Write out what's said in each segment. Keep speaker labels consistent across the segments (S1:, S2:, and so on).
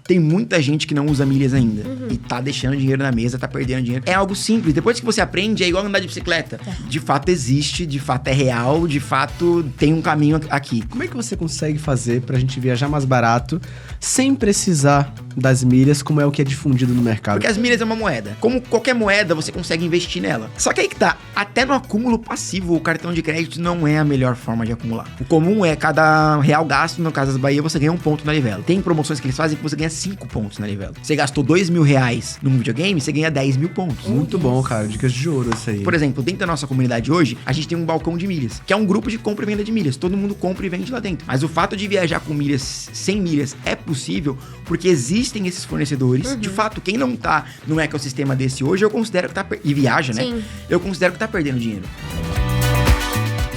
S1: tem muita gente que não usa milhas ainda. E tá deixando dinheiro na mesa, tá perdendo dinheiro. É algo simples. Depois que você aprende, é igual andar de bicicleta. De fato existe, de fato é real, de fato tem um caminho aqui.
S2: Como é que você consegue fazer pra gente viajar mais barato sem precisar das milhas, como é o que é difundido no mercado?
S1: Porque as milhas é uma moeda. Como qualquer moeda, você consegue investir nela. Só que aí que tá, até no acúmulo passivo, o cartão de crédito não é a melhor forma de acumular. O comum é cada real gasto no Casas Bahia, você ganha 1 ponto na Livelo. Tem promoções que eles fazem que você ganha 5 pontos na Livelo. Você gastou R$2.000 num videogame, você ganha 10 mil pontos.
S2: Muito bom, cara. Dicas de ouro isso aí.
S1: Por exemplo, dentro da nossa comunidade hoje, a gente tem um balcão de milhas, que é um grupo de compra e venda de milhas. Todo mundo compra e vende lá dentro. Mas o fato de viajar com milhas, sem milhas, é possível porque existem esses fornecedores. De fato, quem não tá num ecossistema desse hoje, eu considero que tá... E viaja, né?
S3: Sim.
S1: Eu considero que tá perdendo dinheiro.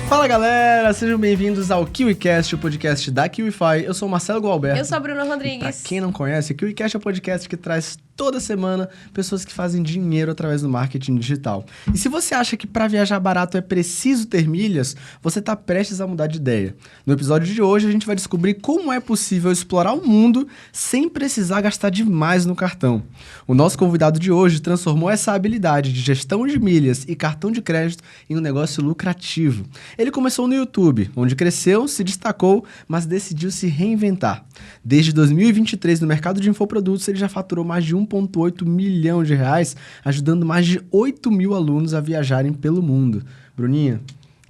S2: Fala, galera! Sejam bem-vindos ao KiwiCast, o podcast da KiwiFi. Eu sou o Marcelo Gualberto.
S3: Eu sou a Bruna
S2: Pra
S3: Rodrigues.
S2: quem não conhece, o KiwiCast é o podcast que traz toda semana pessoas que fazem dinheiro através do marketing digital. E se você acha que para viajar barato é preciso ter milhas, você está prestes a mudar de ideia. No episódio de hoje, a gente vai descobrir como é possível explorar o mundo sem precisar gastar demais no cartão. O nosso convidado de hoje transformou essa habilidade de gestão de milhas e cartão de crédito em um negócio lucrativo. Ele começou no YouTube, onde cresceu, se destacou, mas decidiu se reinventar. Desde 2023, no mercado de infoprodutos, ele já faturou mais de 1,8 milhão de reais, ajudando mais de 8 mil alunos a viajarem pelo mundo. Bruninha,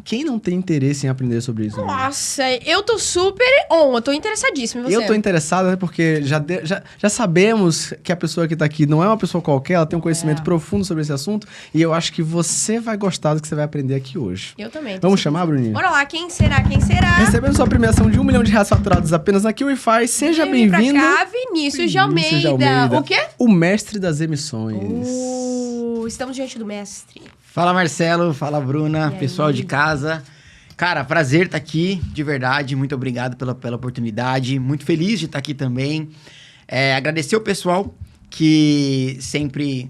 S2: quem não tem interesse em aprender sobre isso?
S3: Nossa, eu tô super eu tô interessadíssima em você.
S2: Eu tô interessada, né, porque já sabemos que a pessoa que tá aqui não é uma pessoa qualquer, ela tem um conhecimento profundo sobre esse assunto, e eu acho que você vai gostar do que você vai aprender aqui hoje.
S3: Eu também.
S2: Vamos chamar, Bruninha?
S3: Bora lá, quem será? Quem será?
S2: Recebendo sua premiação de R$1 milhão faturados apenas na KiwiFi, seja
S3: Vem
S2: bem-vindo.
S3: pra cá, Vinícius de Almeida. O quê?
S2: O mestre das emissões.
S3: Estamos diante do mestre.
S1: Fala, Marcelo. Fala, Bruna.
S3: E
S1: Pessoal
S3: aí?
S1: de casa. Cara, prazer estar aqui, de verdade. Muito obrigado pela oportunidade. Muito feliz de estar aqui também. Agradecer o pessoal que sempre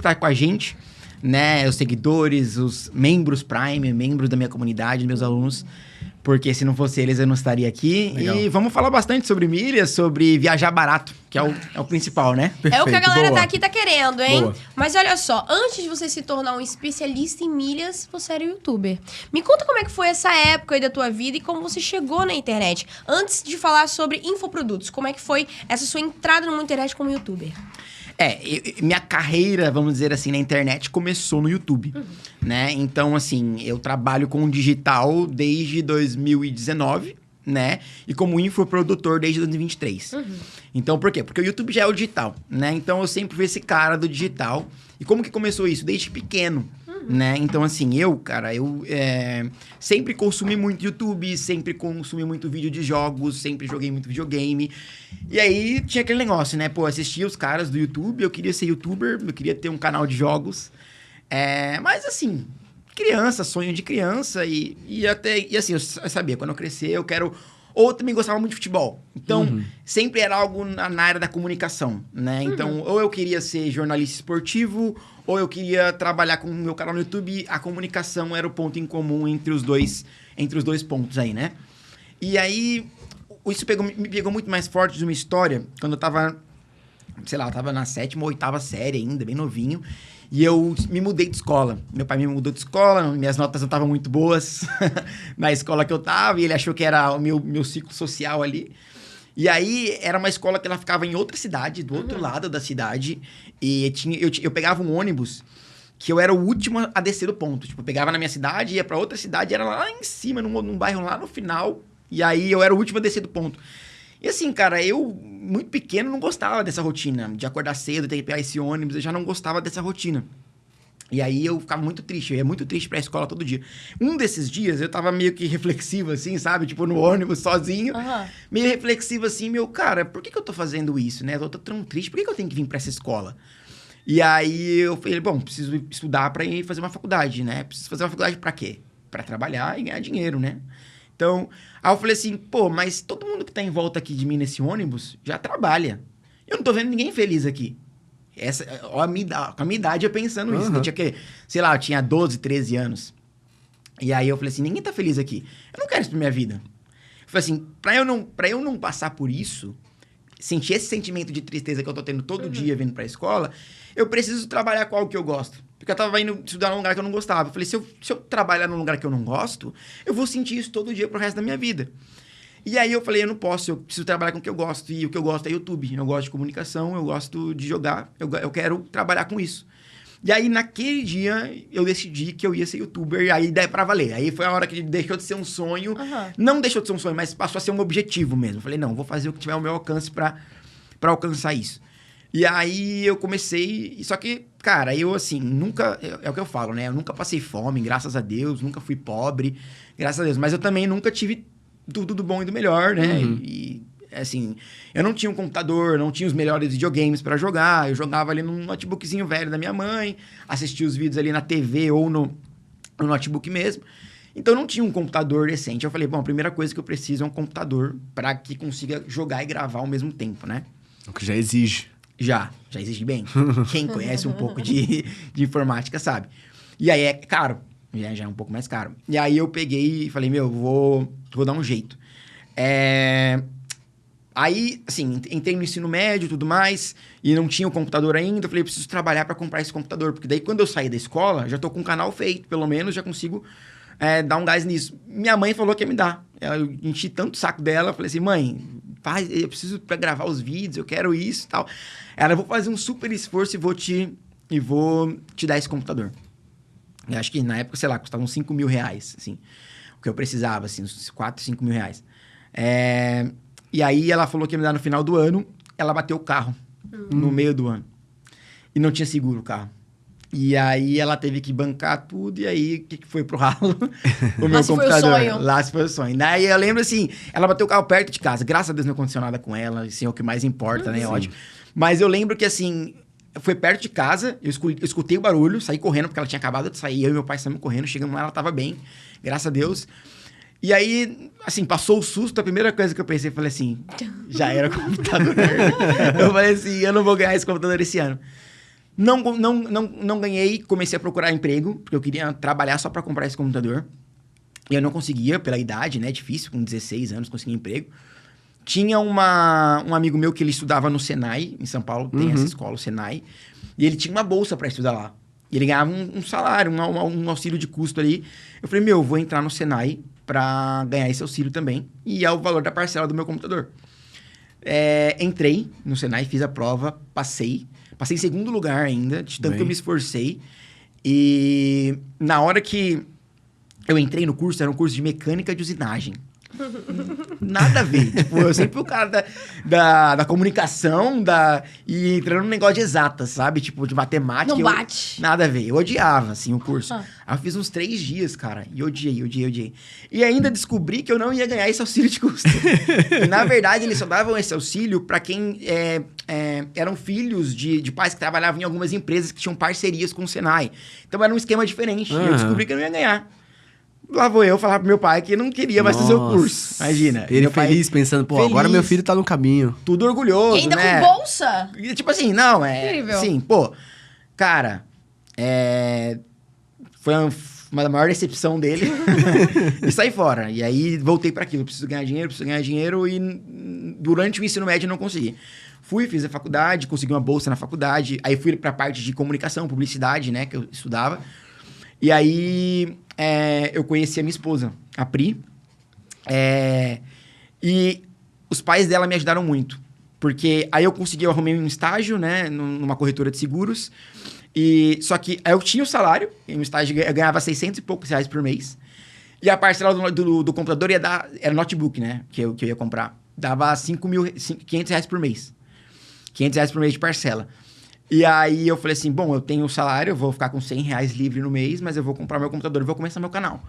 S1: tá com a gente, né? Os seguidores, os membros Prime, membros da minha comunidade, meus alunos. Porque se não fosse eles, eu não estaria aqui.
S2: Legal.
S1: E vamos falar bastante sobre milhas, sobre viajar barato, que é o principal, né?
S3: É o que a galera
S2: boa.
S3: tá aqui tá querendo, hein?
S2: Boa.
S3: Mas olha só, antes de você se tornar um especialista em milhas, você era youtuber. Me conta como é que foi essa época aí da tua vida e como você chegou na internet. Antes de falar sobre infoprodutos, como é que foi essa sua entrada numa internet como youtuber?
S1: Minha carreira, vamos dizer assim, na internet começou no YouTube, né? Então, assim, eu trabalho com digital desde 2019, né? E como infoprodutor desde 2023. Então, por quê? Porque o YouTube já é o digital, né? Então, eu sempre fui esse cara do digital. E como que começou isso? Desde pequeno, né? Então, assim, eu sempre consumi muito YouTube, sempre consumi muito vídeo de jogos, sempre joguei muito videogame. E aí, tinha aquele negócio, né? Pô, assistia os caras do YouTube, eu queria ser youtuber, eu queria ter um canal de jogos. Mas, assim, criança, sonho de criança. E assim, eu sabia, quando eu crescer, eu quero... Ou eu também gostava muito de futebol. Então, sempre era algo na área da comunicação, né? Então, ou eu queria ser jornalista esportivo, ou eu queria trabalhar com o meu canal no YouTube. A comunicação era o ponto em comum entre os dois pontos aí, né? E aí, isso me pegou muito mais forte de uma história quando eu tava, sei lá, eu tava na 7ª ou 8ª série ainda, bem novinho. E eu me mudei de escola. Meu pai me mudou de escola, minhas notas não estavam muito boas na escola que eu tava, e ele achou que era o meu ciclo social ali. E aí, era uma escola que ela ficava em outra cidade, do outro lado da cidade, e eu pegava um ônibus que eu era o último a descer do ponto. Tipo, eu pegava na minha cidade, ia pra outra cidade, era lá em cima, num bairro lá no final, e aí eu era o último a descer do ponto. E assim, cara, eu, muito pequeno, não gostava dessa rotina. De acordar cedo, ter que pegar esse ônibus, eu já não gostava dessa rotina. E aí eu ficava muito triste, eu ia muito triste pra escola todo dia. Um desses dias, eu tava meio que reflexivo, assim, sabe? Tipo, no ônibus, sozinho. Meio reflexivo, assim, cara, por que eu tô fazendo isso, né? Eu tô tão triste, por que eu tenho que vir pra essa escola? E aí eu falei, bom, preciso estudar pra ir fazer uma faculdade, né? Preciso fazer uma faculdade pra quê? Pra trabalhar e ganhar dinheiro, né? Então, aí eu falei assim, mas todo mundo que tá em volta aqui de mim nesse ônibus já trabalha. Eu não tô vendo ninguém feliz aqui. Com a minha idade eu pensando isso. Eu tinha sei lá, eu tinha 12, 13 anos. E aí eu falei assim, ninguém tá feliz aqui. Eu não quero isso pra minha vida. Eu falei assim, pra eu não passar por isso, sentir esse sentimento de tristeza que eu tô tendo todo dia vindo pra escola, eu preciso trabalhar com algo que eu gosto. Porque eu tava indo estudar num lugar que eu não gostava. Eu falei, se eu trabalhar num lugar que eu não gosto, eu vou sentir isso todo dia pro resto da minha vida. E aí eu falei, eu não posso, eu preciso trabalhar com o que eu gosto. E o que eu gosto é YouTube. Eu gosto de comunicação, eu gosto de jogar, eu quero trabalhar com isso. E aí, naquele dia, eu decidi que eu ia ser youtuber, e aí daí pra valer. Aí foi a hora que deixou de ser um sonho. Não deixou de ser um sonho, mas passou a ser um objetivo mesmo. Eu falei, não, vou fazer o que tiver ao meu alcance pra alcançar isso. E aí eu comecei, só que, cara, eu assim, nunca, é o que eu falo, né? Eu nunca passei fome, graças a Deus, nunca fui pobre, graças a Deus. Mas eu também nunca tive tudo do bom e do melhor, né? E, assim, eu não tinha um computador, não tinha os melhores videogames pra jogar. Eu jogava ali num notebookzinho velho da minha mãe, assistia os vídeos ali na TV ou no notebook mesmo. Então, eu não tinha um computador decente. Eu falei, bom, a primeira coisa que eu preciso é um computador pra que consiga jogar e gravar ao mesmo tempo, né?
S2: O que já exige.
S1: Já exige bem. Quem conhece um pouco de informática sabe. E aí é caro. Já é um pouco mais caro. E aí eu peguei e falei, meu, vou dar um jeito. Aí, assim, entrei no ensino médio e tudo mais, e não tinha o computador ainda. Eu falei, preciso trabalhar para comprar esse computador. Porque daí, quando eu sair da escola, já tô com um canal feito. Pelo menos já consigo dar um gás nisso. Minha mãe falou que ia me dar. Eu enchi tanto o saco dela. Falei assim, mãe, eu preciso para gravar os vídeos, eu quero isso e tal. Ela, eu vou fazer um super esforço e vou te dar esse computador. Eu acho que na época, sei lá, custava uns 5 mil reais, assim. O que eu precisava, assim, uns 4, 5 mil reais. E aí ela falou que ia me dar no final do ano. Ela bateu o carro no meio do ano. E não tinha seguro o carro. E aí ela teve que bancar tudo. E aí, o que foi pro ralo? O meu computador.
S3: Foi o sonho.
S1: Lá se foi o sonho. Daí eu lembro assim, ela bateu o carro perto de casa. Graças a Deus não aconteceu nada com ela. Assim, é o que mais importa, né? Ótimo. Mas eu lembro que assim, foi perto de casa. Eu escutei o barulho, saí correndo, porque ela tinha acabado de sair. Eu e meu pai saímos correndo. Chegamos lá, ela tava bem. Graças a Deus. E aí, assim, passou o susto. A primeira coisa que eu pensei, falei assim, já era o computador. Eu falei assim, eu não vou ganhar esse computador esse ano. Não ganhei, comecei a procurar emprego, porque eu queria trabalhar só para comprar esse computador. E eu não conseguia, pela idade, né? Difícil, com 16 anos, conseguir emprego. Tinha um amigo meu que ele estudava no Senai, em São Paulo, tem essa escola, o Senai. E ele tinha uma bolsa para estudar lá. E ele ganhava um salário, um auxílio de custo ali. Eu falei, meu, eu vou entrar no Senai para ganhar esse auxílio também. E é o valor da parcela do meu computador. Entrei no Senai, fiz a prova, passei. Passei em segundo lugar ainda, de tanto que eu me esforcei. E na hora que eu entrei no curso, era um curso de mecânica de usinagem. Nada a ver. Tipo, eu sempre fui o cara da comunicação, e entrando no negócio de exatas, sabe? Tipo, de matemática.
S3: Não bate.
S1: Nada a ver. Eu odiava, assim, o curso. Aí eu fiz uns 3 dias, cara, e odiei. E ainda descobri que eu não ia ganhar esse auxílio de custo. E, na verdade, eles só davam esse auxílio para quem eram filhos de pais que trabalhavam em algumas empresas que tinham parcerias com o Senai. Então, era um esquema diferente. E eu descobri que eu não ia ganhar. Lá vou eu falar pro meu pai que não queria mais fazer o curso. Imagina.
S2: Ele feliz, pensando, pô, agora meu filho tá no caminho.
S1: Tudo orgulhoso,
S3: e ainda
S1: né?
S3: com bolsa?
S1: E, tipo assim, não,
S3: Incrível.
S1: Sim, pô. Cara, foi uma maior decepção dele. E saí fora. E aí, voltei pra aquilo. Preciso ganhar dinheiro. E durante o ensino médio, eu não consegui. Fiz a faculdade, consegui uma bolsa na faculdade. Aí fui pra parte de comunicação, publicidade, né? Que eu estudava. E aí, eu conheci a minha esposa, a Pri. E os pais dela me ajudaram muito. Porque aí eu arrumei um estágio, né? Numa corretora de seguros. Só que aí eu tinha o salário. Em um estágio eu ganhava 600 e poucos reais por mês. E a parcela do computador ia dar... Era notebook, né? Que eu ia comprar. Dava 500 reais por mês. 500 reais por mês de parcela. E aí eu falei assim, bom, eu tenho o salário, eu vou ficar com 100 reais livre no mês, mas eu vou comprar meu computador e vou começar meu canal.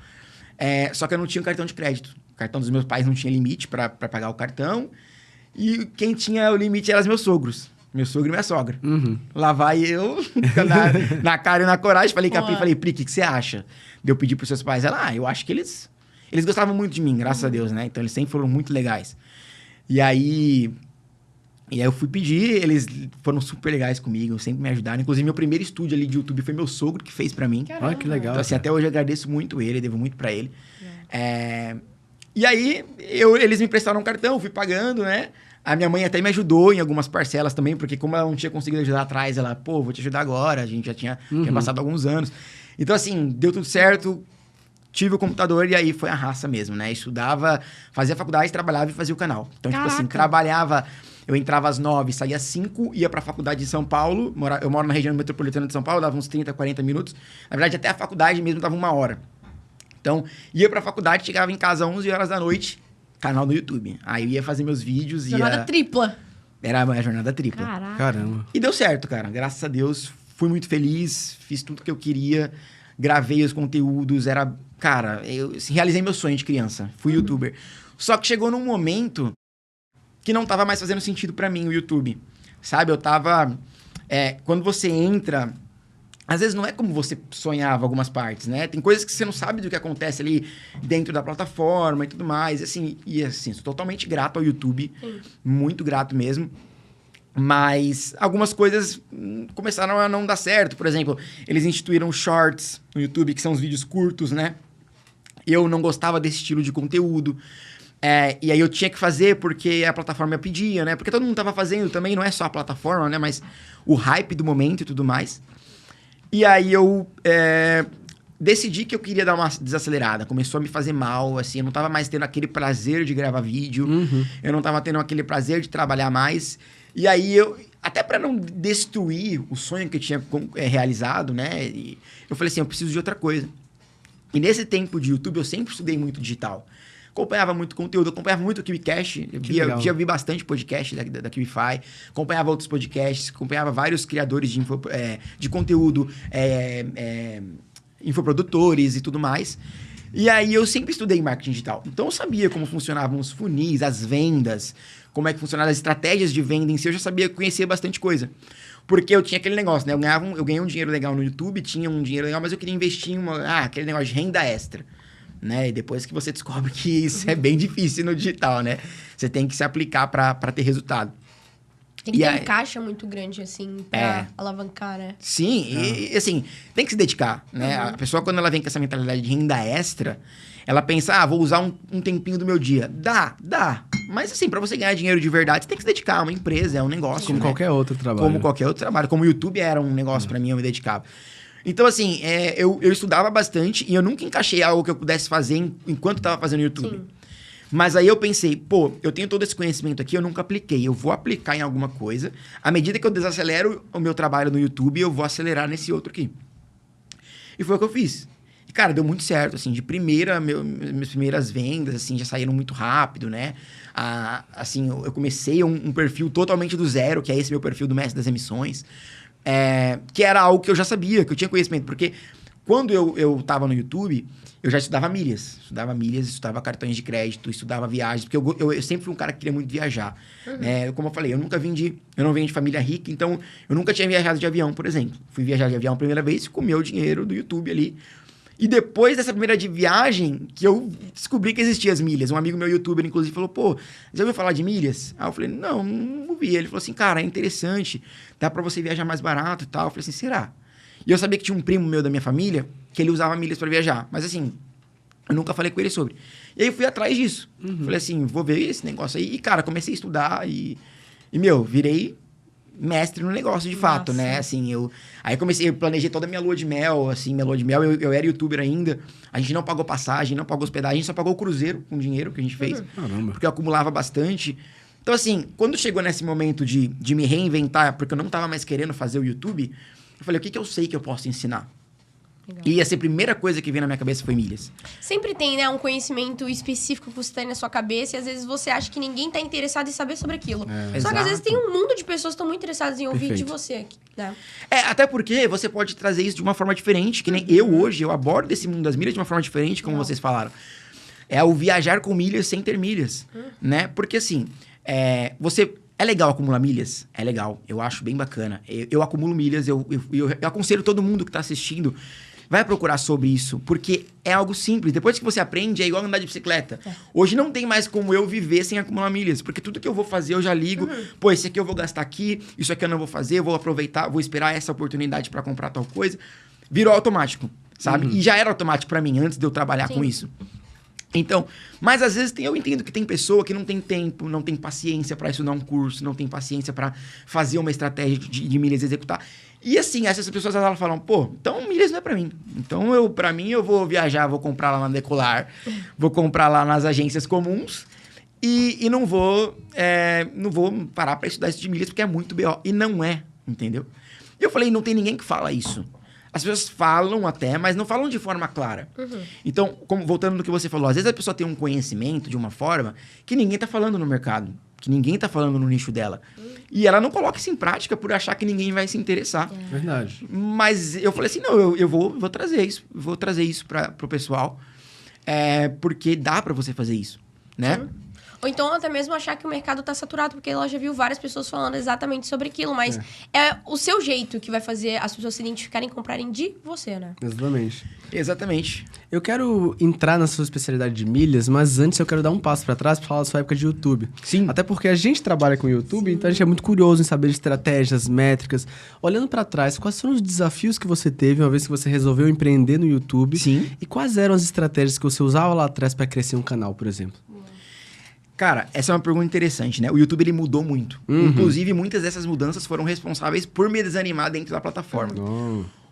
S1: Só que eu não tinha um cartão de crédito. O cartão dos meus pais não tinha limite para pagar o cartão. E quem tinha o limite eram os meus sogros. Meu sogro e minha sogra. Lá vai eu, na cara e na coragem, falei com a Pri, Pri, o que você acha? Eu pedi pros seus pais, ela, eu acho que eles gostavam muito de mim, graças a Deus, né? Então eles sempre foram muito legais. E aí eu fui pedir, eles foram super legais comigo, sempre me ajudaram. Inclusive, meu primeiro estúdio ali de YouTube foi meu sogro que fez pra mim.
S2: Olha que legal.
S1: Então, assim, até hoje eu agradeço muito ele, devo muito pra ele. E aí, eles me emprestaram um cartão, fui pagando, né? A minha mãe até me ajudou em algumas parcelas também, porque como ela não tinha conseguido ajudar atrás, ela, pô, vou te ajudar agora, a gente já tinha passado alguns anos. Então, assim, deu tudo certo, tive o computador e aí foi a raça mesmo, né? Estudava, fazia faculdade, trabalhava e fazia o canal. Então, tipo assim, trabalhava, eu entrava às 9, saía às 5, ia pra faculdade em São Paulo, eu moro na região metropolitana de São Paulo, dava uns 30, 40 minutos. Na verdade, até a faculdade mesmo dava 1 hora. Então, ia pra faculdade, chegava em casa às 11 horas da noite, canal no YouTube. Aí eu ia fazer meus vídeos.
S3: Jornada tripla.
S1: Era a jornada tripla.
S3: Caraca.
S2: Caramba.
S1: E deu certo, cara. Graças a Deus, fui muito feliz, fiz tudo que eu queria, gravei os conteúdos, Cara, eu realizei meu sonho de criança. Fui youtuber. Só que chegou num momento que não tava mais fazendo sentido pra mim o YouTube. Sabe? Eu tava... quando você entra... Às vezes não é como você sonhava algumas partes, né? Tem coisas que você não sabe do que acontece ali dentro da plataforma e tudo mais. E assim, sou totalmente grato ao YouTube. Sim. Muito grato mesmo. Mas algumas coisas começaram a não dar certo. Por exemplo, eles instituíram shorts no YouTube, que são os vídeos curtos, né? Eu não gostava desse estilo de conteúdo. E aí eu tinha que fazer porque a plataforma pedia, né? Porque todo mundo tava fazendo também, não é só a plataforma, né? Mas o hype do momento e tudo mais. E aí eu decidi que eu queria dar uma desacelerada. Começou a me fazer mal, assim. Eu não tava mais tendo aquele prazer de gravar vídeo. Eu não tava tendo aquele prazer de trabalhar mais. E aí até para não destruir o sonho que eu tinha realizado, né? Eu falei assim, eu preciso de outra coisa. E nesse tempo de YouTube, eu sempre estudei muito digital. Acompanhava muito conteúdo, acompanhava muito o KiwiCast. Eu vi bastante podcast da KiwiFi. Acompanhava outros podcasts, acompanhava vários criadores de conteúdo, infoprodutores e tudo mais. E aí eu sempre estudei marketing digital. Então eu sabia como funcionavam os funis, as vendas, como é que funcionavam as estratégias de venda em si. Eu já sabia, conhecia bastante coisa. Porque eu tinha aquele negócio, né? Eu ganhei um dinheiro legal no YouTube, tinha um dinheiro legal, mas eu queria investir em aquele negócio de renda extra. Né? E depois que você descobre que isso é bem difícil no digital, né? Você tem que se aplicar para ter resultado.
S3: Tem que ter um caixa muito grande, assim, pra alavancar, né?
S1: Sim, e assim, tem que se dedicar, né? A pessoa, quando ela vem com essa mentalidade de renda extra, ela pensa, vou usar um tempinho do meu dia. Dá. Mas assim, para você ganhar dinheiro de verdade, você tem que se dedicar. É uma empresa, é um negócio,
S2: Como qualquer outro trabalho.
S1: Como qualquer outro trabalho. Como o YouTube era um negócio para mim, eu me dedicava. Então, assim, eu estudava bastante e eu nunca encaixei algo que eu pudesse fazer enquanto estava fazendo YouTube. Sim. Mas aí eu pensei, eu tenho todo esse conhecimento aqui, eu nunca apliquei. Eu vou aplicar em alguma coisa. À medida que eu desacelero o meu trabalho no YouTube, eu vou acelerar nesse outro aqui. E foi o que eu fiz. E, cara, deu muito certo, assim. De primeira, minhas primeiras vendas, assim, já saíram muito rápido, né? Assim, eu comecei um perfil totalmente do zero, que é esse meu perfil do Mestre das Emissões. Que era algo que eu já sabia, que eu tinha conhecimento. Porque quando eu tava no YouTube, eu já estudava milhas. Estudava cartões de crédito, estudava viagens. Porque eu sempre fui um cara que queria muito viajar. Como eu falei, eu não venho de família rica, então eu nunca tinha viajado de avião, por exemplo. Fui viajar de avião a primeira vez e comi o dinheiro do YouTube ali. E depois dessa primeira de viagem, que eu descobri que existia as milhas. Um amigo meu, youtuber, inclusive, falou, já ouviu falar de milhas? Aí eu falei, não ouvi. Ele falou assim, cara, é interessante, dá pra você viajar mais barato e tal. Eu falei assim, será? E eu sabia que tinha um primo meu da minha família, que ele usava milhas pra viajar. Mas assim, eu nunca falei com ele sobre. E aí eu fui atrás disso. Falei assim, vou ver esse negócio aí. E, cara, comecei a estudar e virei mestre no negócio, de fato, né? Assim, aí eu planejei toda a minha lua de mel, assim, eu era youtuber ainda, a gente não pagou passagem, não pagou hospedagem, a gente só pagou o cruzeiro com o dinheiro que a gente fez, porque eu acumulava bastante. Então, assim, quando chegou nesse momento de me reinventar, porque eu não tava mais querendo fazer o YouTube, eu falei, o que eu sei que eu posso ensinar? Legal. E essa primeira coisa que veio na minha cabeça foi milhas.
S3: Sempre tem, né, um conhecimento específico que você tem na sua cabeça e às vezes você acha que ninguém tá interessado em saber sobre aquilo. Só que às vezes tem um mundo de pessoas que estão muito interessadas em ouvir de você aqui, né?
S1: Até porque você pode trazer isso de uma forma diferente, que nem eu abordo esse mundo das milhas de uma forma diferente, como vocês falaram. É o viajar com milhas sem ter milhas, né? Porque assim, é legal acumular milhas? É legal, eu acho bem bacana. Eu acumulo milhas, eu aconselho todo mundo que tá assistindo, vai procurar sobre isso, porque é algo simples. Depois que você aprende, é igual andar de bicicleta. Hoje não tem mais como eu viver sem acumular milhas, porque tudo que eu vou fazer, eu já ligo. Esse aqui eu vou gastar aqui, isso aqui eu não vou fazer, eu vou aproveitar, vou esperar essa oportunidade para comprar tal coisa. Virou automático, sabe? E já era automático para mim, antes de eu trabalhar com isso. Então, mas às vezes eu entendo que tem pessoa que não tem tempo, não tem paciência para estudar um curso, não tem paciência para fazer uma estratégia de milhas e executar. E assim, essas pessoas elas falam, pô, então milhas não é para mim. Então, para mim, eu vou viajar, vou comprar lá na Decolar, vou comprar lá nas agências comuns e não vou parar para estudar isso de milhas porque é muito BO. E não é, entendeu? E eu falei, não tem ninguém que fala isso. As pessoas falam até, mas não falam de forma clara. Então, voltando no que você falou, às vezes a pessoa tem um conhecimento de uma forma que ninguém está falando no mercado, que ninguém está falando no nicho dela. E ela não coloca isso em prática por achar que ninguém vai se interessar.
S2: Verdade.
S1: Mas eu falei assim, não, eu vou trazer isso para o pessoal, porque dá para você fazer isso, né?
S3: Ou então até mesmo achar que o mercado está saturado, porque ela já viu várias pessoas falando exatamente sobre aquilo, mas é o seu jeito que vai fazer as pessoas se identificarem e comprarem de você, né?
S1: Exatamente.
S2: Eu quero entrar na sua especialidade de milhas, mas antes eu quero dar um passo para trás para falar da sua época de YouTube.
S1: Sim.
S2: Até porque a gente trabalha com YouTube, então a gente é muito curioso em saber de estratégias, métricas. Olhando para trás, quais foram os desafios que você teve uma vez que você resolveu empreender no YouTube?
S1: Sim.
S2: E quais eram as estratégias que você usava lá atrás para crescer um canal, por exemplo?
S1: Cara, essa é uma pergunta interessante, né? O YouTube, ele mudou muito. Inclusive, muitas dessas mudanças foram responsáveis por me desanimar dentro da plataforma.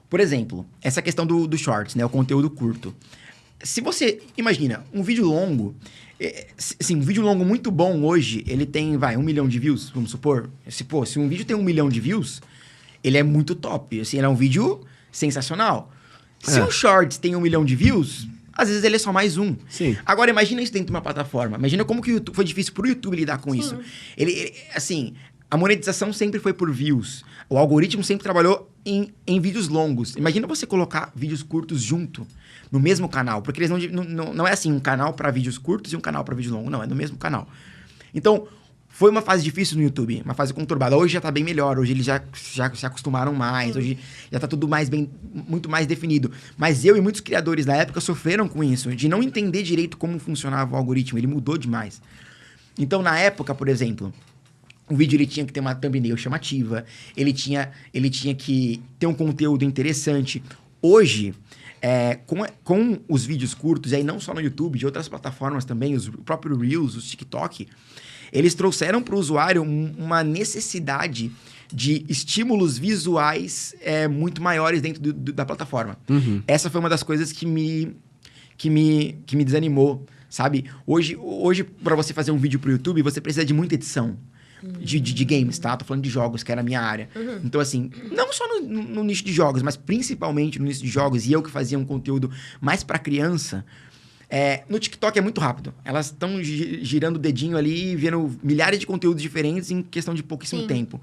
S1: Por exemplo, essa questão do Shorts, né? O conteúdo curto. Se você... Imagina, um vídeo longo... Assim, um vídeo longo muito bom hoje, ele tem, 1 milhão de views, vamos supor. Se um vídeo tem 1 milhão de views, ele é muito top. Assim, ele é um vídeo sensacional. Se um Shorts tem 1 milhão de views... Às vezes ele é só mais um.
S2: Sim.
S1: Agora, imagina isso dentro de uma plataforma. Imagina como que o YouTube, foi difícil pro YouTube lidar com isso. Ele, assim, a monetização sempre foi por views. O algoritmo sempre trabalhou em vídeos longos. Imagina você colocar vídeos curtos junto, no mesmo canal. Porque eles não é assim, um canal para vídeos curtos e um canal para vídeos longos. Não, é no mesmo canal. Então... Foi uma fase difícil no YouTube, uma fase conturbada. Hoje já tá bem melhor, hoje eles já se acostumaram mais, hoje já tá tudo muito mais definido. Mas eu e muitos criadores da época sofreram com isso, de não entender direito como funcionava o algoritmo, ele mudou demais. Então, na época, por exemplo, o vídeo ele tinha que ter uma thumbnail chamativa, ele tinha que ter um conteúdo interessante. Hoje... com os vídeos curtos, e aí não só no YouTube, de outras plataformas também, o próprio Reels, os TikTok, eles trouxeram para o usuário uma necessidade de estímulos visuais muito maiores dentro da plataforma. Essa foi uma das coisas que me desanimou, sabe? Hoje para você fazer um vídeo para o YouTube, você precisa de muita edição. De games, tá? Tô falando de jogos, que era a minha área. Então, assim, não só no nicho de jogos, mas principalmente no nicho de jogos, e eu que fazia um conteúdo mais para criança, no TikTok é muito rápido. Elas estão girando o dedinho ali, vendo milhares de conteúdos diferentes em questão de pouquíssimo tempo.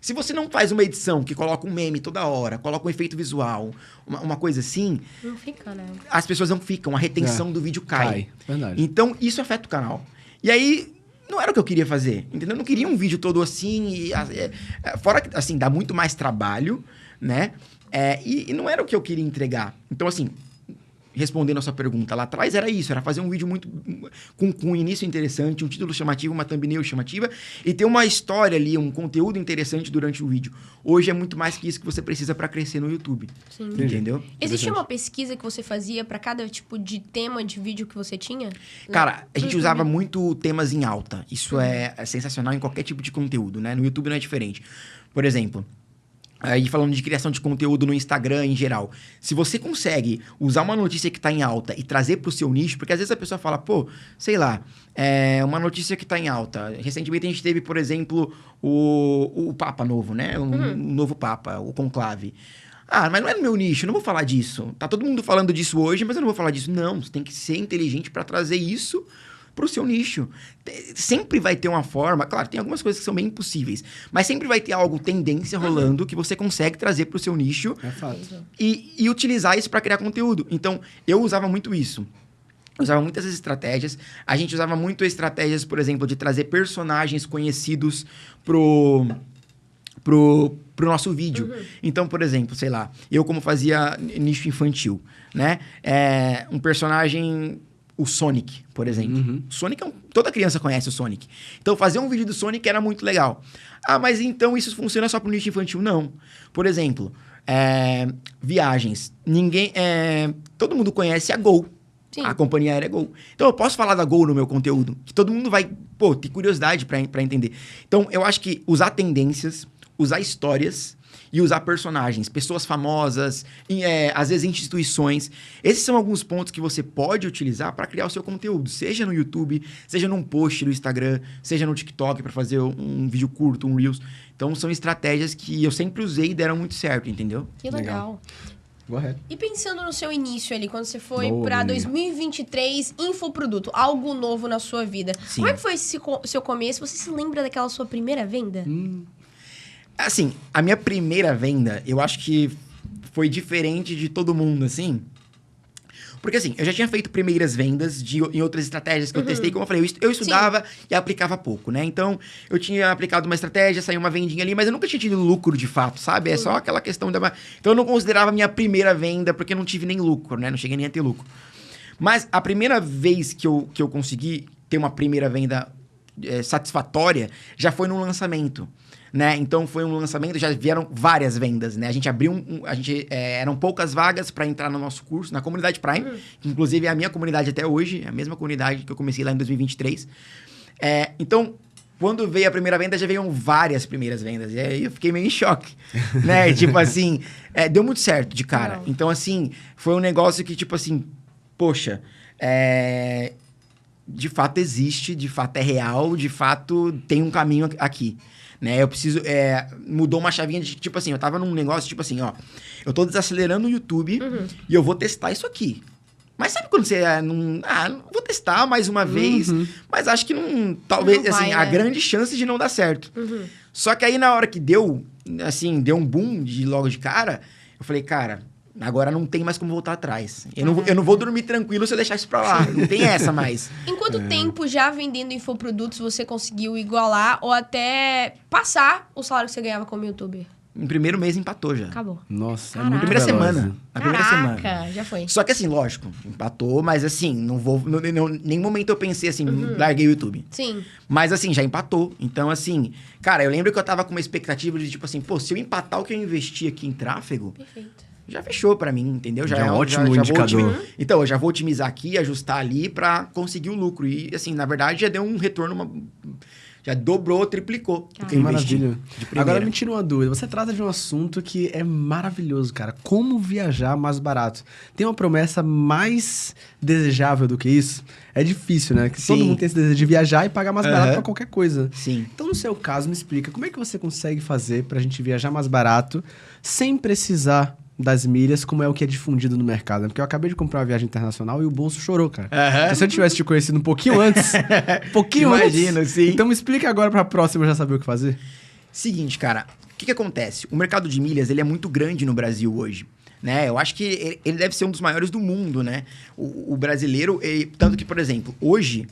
S1: Se você não faz uma edição que coloca um meme toda hora, coloca um efeito visual, uma coisa assim... Não fica, né? As pessoas não ficam, a retenção do vídeo cai.
S2: Verdade.
S1: Então, isso afeta o canal. E aí... Não era o que eu queria fazer, entendeu? Eu não queria um vídeo todo assim, fora que, assim, dá muito mais trabalho, né? E não era o que eu queria entregar. Então, assim, respondendo a sua pergunta, lá atrás era isso, era fazer um vídeo muito com um início interessante, um título chamativo, uma thumbnail chamativa, e ter uma história ali, um conteúdo interessante durante o vídeo. Hoje é muito mais que isso que você precisa para crescer no YouTube. Sim. Entendeu?
S3: Existia uma pesquisa que você fazia para cada tipo de tema de vídeo que você tinha?
S1: Cara, a gente usava muito temas em alta. Isso é sensacional em qualquer tipo de conteúdo, né? No YouTube não é diferente. Por exemplo... Aí falando de criação de conteúdo no Instagram em geral. Se você consegue usar uma notícia que está em alta e trazer para o seu nicho, porque às vezes a pessoa fala, pô, sei lá, uma notícia que está em alta. Recentemente a gente teve, por exemplo, o Papa novo, né? O novo Papa, o conclave. Ah, mas não é no meu nicho, eu não vou falar disso. Tá todo mundo falando disso hoje, mas eu não vou falar disso. Não, você tem que ser inteligente para trazer isso para o seu nicho. Sempre vai ter uma forma... Claro, tem algumas coisas que são bem impossíveis, mas sempre vai ter algo, tendência rolando, que você consegue trazer para o seu nicho.
S2: É fato.
S1: E utilizar isso para criar conteúdo. Então, eu usava muito isso. Eu usava muitas estratégias. A gente usava muito estratégias, por exemplo, de trazer personagens conhecidos pro nosso vídeo. Então, por exemplo, sei lá, eu como fazia nicho infantil, né? Um personagem... O Sonic, por exemplo. O Sonic toda criança conhece o Sonic. Então, fazer um vídeo do Sonic era muito legal. Ah, mas então isso funciona só para o nicho infantil? Não. Por exemplo, viagens. Todo mundo conhece a Gol.
S3: Sim.
S1: A companhia aérea é Gol. Então eu posso falar da Gol no meu conteúdo, que todo mundo vai, ter curiosidade pra entender. Então eu acho que usar tendências, usar histórias e usar personagens, pessoas famosas, às vezes instituições. Esses são alguns pontos que você pode utilizar para criar o seu conteúdo, seja no YouTube, seja num post no Instagram, seja no TikTok para fazer um vídeo curto, um Reels. Então são estratégias que eu sempre usei e deram muito certo, entendeu?
S3: Que legal.
S2: Correto.
S3: E pensando no seu início ali, quando você foi
S2: Boa,
S3: pra
S2: menina.
S3: 2023, infoproduto, algo novo na sua vida.
S1: Sim.
S3: Como é que foi esse seu começo? Você se lembra daquela sua primeira venda?
S1: Assim, a minha primeira venda, eu acho que foi diferente de todo mundo, assim. Porque, assim, eu já tinha feito primeiras vendas em outras estratégias que eu testei. Como eu falei, eu estudava e aplicava pouco, né? Então, eu tinha aplicado uma estratégia, saiu uma vendinha ali, mas eu nunca tinha tido lucro de fato, sabe? É só aquela questão da... Então, eu não considerava a minha primeira venda, porque eu não tive nem lucro, né? Não cheguei nem a ter lucro. Mas a primeira vez que eu consegui ter uma primeira venda satisfatória já foi num lançamento. Né? Então foi um lançamento, já vieram várias vendas, né? A gente abriu eram poucas vagas para entrar no nosso curso, na comunidade Prime, que inclusive é a minha comunidade até hoje, é a mesma comunidade que eu comecei lá em 2023. Então, quando veio a primeira venda, já veio várias primeiras vendas. E aí eu fiquei meio em choque, né? Tipo assim, deu muito certo de cara.
S3: Não.
S1: Então, assim, foi um negócio que, tipo assim, poxa, de fato existe, de fato é real, de fato tem um caminho aqui. Né? Eu preciso... mudou uma chavinha de... Tipo assim, eu tava num negócio, tipo assim, ó... Eu tô desacelerando o YouTube e eu vou testar isso aqui. Mas sabe quando você... não vou testar mais uma vez, mas acho que não... Talvez,
S3: Não vai,
S1: assim,
S3: né?
S1: a grande chance de não dar certo. Só que aí, na hora que deu, assim, deu um boom logo de cara, eu falei, cara... Agora não tem mais como voltar atrás. Eu não vou dormir tranquilo se eu deixar isso pra lá. Não tem essa mais.
S3: Em quanto tempo, já vendendo infoprodutos, você conseguiu igualar ou até passar o salário que você ganhava como youtuber?
S1: No primeiro mês empatou já.
S3: Acabou.
S2: Nossa,
S3: Caraca.
S1: Na primeira
S2: veloz.
S1: semana. Na primeira semana.
S3: Caraca, já foi.
S1: Só que assim, lógico, empatou, mas assim, não vou... Em nenhum momento eu pensei assim, larguei o YouTube.
S3: Sim.
S1: Mas assim, já empatou. Então assim, cara, eu lembro que eu tava com uma expectativa de tipo assim, pô, se eu empatar o que eu investi aqui em tráfego,
S3: Perfeito.
S1: já fechou pra mim, entendeu?
S2: Já é um ótimo indicador.
S1: Então, eu já vou otimizar aqui, ajustar ali pra conseguir o lucro. E assim, na verdade, já deu um retorno, já dobrou, triplicou o que
S2: Que
S1: eu investi.
S2: maravilha.
S1: De primeira.
S2: Agora me tira uma dúvida. Você trata de um assunto que é maravilhoso, cara. Como viajar mais barato? Tem uma promessa mais desejável do que isso? É difícil, né? Que todo
S1: Sim.
S2: mundo tem esse desejo de viajar e pagar mais barato pra qualquer coisa.
S1: Sim.
S2: Então, no seu caso, me explica, como é que você consegue fazer pra gente viajar mais barato sem precisar das milhas, como é o que é difundido no mercado, né? Porque eu acabei de comprar uma viagem internacional e o bolso chorou, cara. Então, se eu tivesse te conhecido um pouquinho antes,
S1: Imagino,
S2: antes,
S1: sim.
S2: Então me explica agora pra próxima eu já saber o que fazer.
S1: Seguinte, cara, o que acontece? O mercado de milhas, ele é muito grande no Brasil hoje. Né? Eu acho que ele deve ser um dos maiores do mundo, né? O brasileiro, tanto que, por exemplo, hoje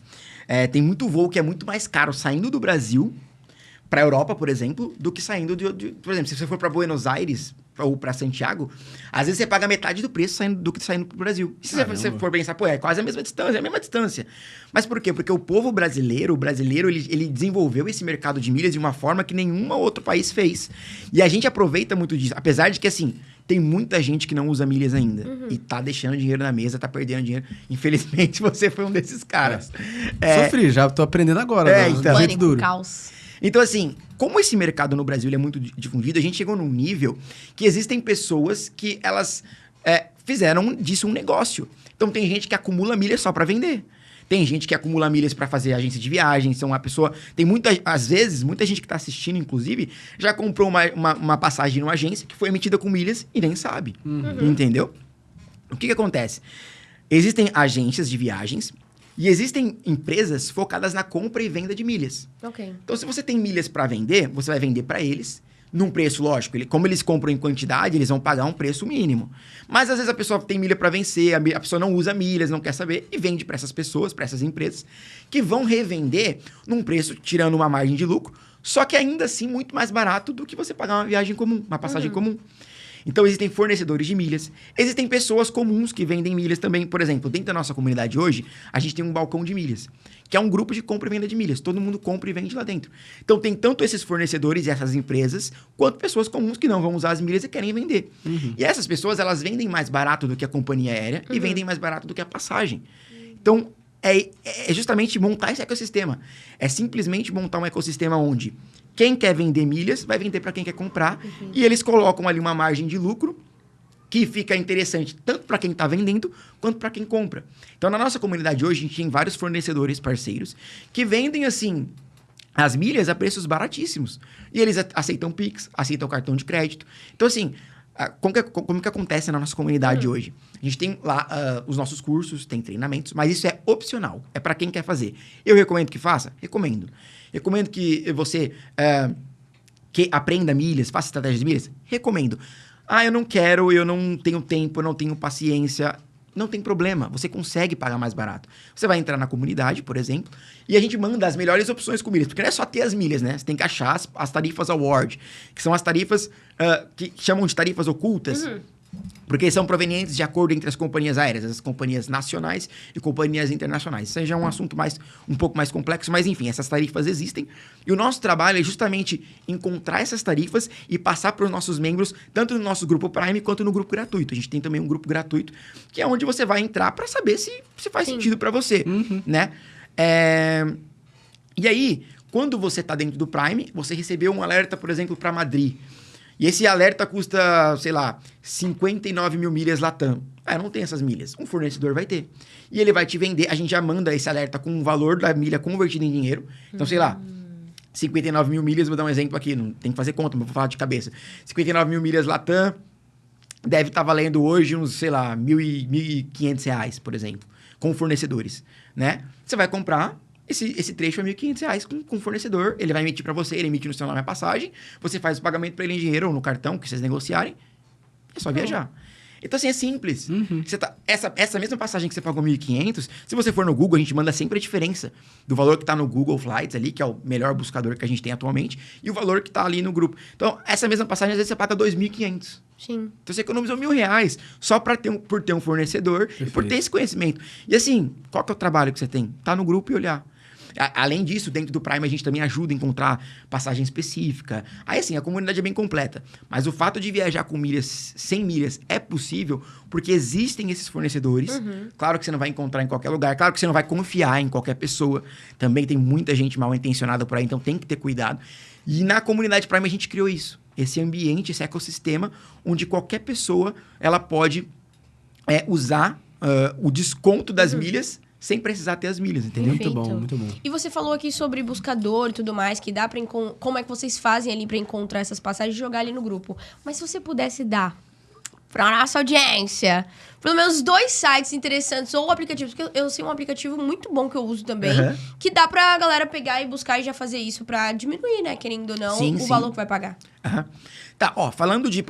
S1: tem muito voo que é muito mais caro saindo do Brasil para a Europa, por exemplo, do que saindo por exemplo, se você for para Buenos Aires ou para Santiago, às vezes você paga metade do preço do que saindo para o Brasil. E se você for pensar, pô, é quase a mesma distância, Mas por quê? Porque o povo brasileiro, ele desenvolveu esse mercado de milhas de uma forma que nenhum outro país fez. E a gente aproveita muito disso, apesar de que, assim, tem muita gente que não usa milhas ainda. E tá deixando dinheiro na mesa, tá perdendo dinheiro. Infelizmente, você foi um desses caras.
S2: Sofri, já tô aprendendo agora.
S1: Então.
S2: Do jeito
S3: Pânico,
S2: duro.
S3: caos.
S1: Então, assim, como esse mercado no Brasil ele é muito difundido, a gente chegou num nível que existem pessoas que elas fizeram disso um negócio. Então, tem gente que acumula milhas só para vender. Tem gente que acumula milhas para fazer agência de viagens. Então, às vezes, muita gente que está assistindo, inclusive, já comprou uma passagem numa agência que foi emitida com milhas e nem sabe. Entendeu? O que acontece? Existem agências de viagens e existem empresas focadas na compra e venda de milhas.
S3: Ok.
S1: Então, se você tem milhas para vender, você vai vender para eles num preço, lógico. Como eles compram em quantidade, eles vão pagar um preço mínimo. Mas, às vezes, a pessoa tem milha para vencer, a pessoa não usa milhas, não quer saber, e vende para essas pessoas, para essas empresas, que vão revender num preço, tirando uma margem de lucro, só que ainda assim muito mais barato do que você pagar uma viagem comum, uma passagem comum. Então, existem fornecedores de milhas. Existem pessoas comuns que vendem milhas também. Por exemplo, dentro da nossa comunidade hoje, a gente tem um balcão de milhas, que é um grupo de compra e venda de milhas. Todo mundo compra e vende lá dentro. Então, tem tanto esses fornecedores e essas empresas, quanto pessoas comuns que não vão usar as milhas e querem vender. E essas pessoas, elas vendem mais barato do que a companhia aérea e vendem mais barato do que a passagem. Então, é justamente montar esse ecossistema. É simplesmente montar um ecossistema onde quem quer vender milhas vai vender para quem quer comprar. E eles colocam ali uma margem de lucro que fica interessante tanto para quem está vendendo quanto para quem compra. Então, na nossa comunidade hoje, a gente tem vários fornecedores parceiros que vendem, assim, as milhas a preços baratíssimos. E eles aceitam Pix, aceitam cartão de crédito. Então, assim, como que acontece na nossa comunidade hoje? A gente tem lá os nossos cursos, tem treinamentos, mas isso é opcional. É para quem quer fazer. Eu recomendo que faça? Recomendo. Recomendo que você que aprenda milhas, faça estratégias de milhas? Recomendo. Eu não quero, eu não tenho tempo, eu não tenho paciência. Não tem problema, você consegue pagar mais barato. Você vai entrar na comunidade, por exemplo, e a gente manda as melhores opções com milhas. Porque não é só ter as milhas, né? Você tem que achar as tarifas award, que são as tarifas que chamam de tarifas ocultas. Porque são provenientes de acordo entre as companhias aéreas, as companhias nacionais e companhias internacionais. Isso aí já é um assunto um pouco mais complexo, mas enfim, essas tarifas existem. E o nosso trabalho é justamente encontrar essas tarifas e passar para os nossos membros, tanto no nosso grupo Prime quanto no grupo gratuito. A gente tem também um grupo gratuito, que é onde você vai entrar para saber se faz sentido para você, né? E aí, quando você está dentro do Prime, você recebeu um alerta, por exemplo, para Madrid. E esse alerta custa, sei lá, 59 mil milhas Latam. Eu não tenho essas milhas. Um fornecedor vai ter. E ele vai te vender. A gente já manda esse alerta com o valor da milha convertido em dinheiro. Então, sei lá, 59 mil milhas, vou dar um exemplo aqui. Não tem que fazer conta, mas vou falar de cabeça. 59 mil milhas Latam deve estar valendo hoje uns, sei lá, R$1.500, por exemplo, com fornecedores, né? Você vai comprar... Esse trecho é R$1.500 com o fornecedor. Ele vai emitir para você, ele emite no seu nome a passagem. Você faz o pagamento para ele em dinheiro ou no cartão, que vocês negociarem. É só viajar. Então, assim, é simples. Você essa mesma passagem que você pagou R$1.500, se você for no Google, a gente manda sempre a diferença do valor que está no Google Flights ali, que é o melhor buscador que a gente tem atualmente, e o valor que está ali no grupo. Então, essa mesma passagem, às vezes, você paga R$2.500.
S3: Sim.
S1: Então, você economizou R$1.000 só por ter um fornecedor e por ter esse conhecimento. E, assim, qual que é o trabalho que você tem? Tá no grupo e olhar. Além disso, dentro do Prime, a gente também ajuda a encontrar passagem específica. Aí, assim, a comunidade é bem completa. Mas o fato de viajar com milhas, sem milhas, é possível porque existem esses fornecedores. Claro que você não vai encontrar em qualquer lugar. Claro que você não vai confiar em qualquer pessoa. Também tem muita gente mal intencionada por aí, então tem que ter cuidado. E na comunidade Prime, a gente criou isso. Esse ambiente, esse ecossistema, onde qualquer pessoa ela pode usar o desconto das milhas sem precisar ter as milhas, entendeu?
S3: Perfeito.
S2: Muito bom, muito bom.
S3: E você falou aqui sobre buscador e tudo mais, que dá pra como é que vocês fazem ali pra encontrar essas passagens e jogar ali no grupo. Mas se você pudesse dar pra nossa audiência pelo menos 2 sites interessantes ou aplicativos, porque eu sei um aplicativo muito bom que eu uso também, que dá pra galera pegar e buscar e já fazer isso pra diminuir, né, querendo ou não, o valor que vai pagar.
S1: Tá, falando de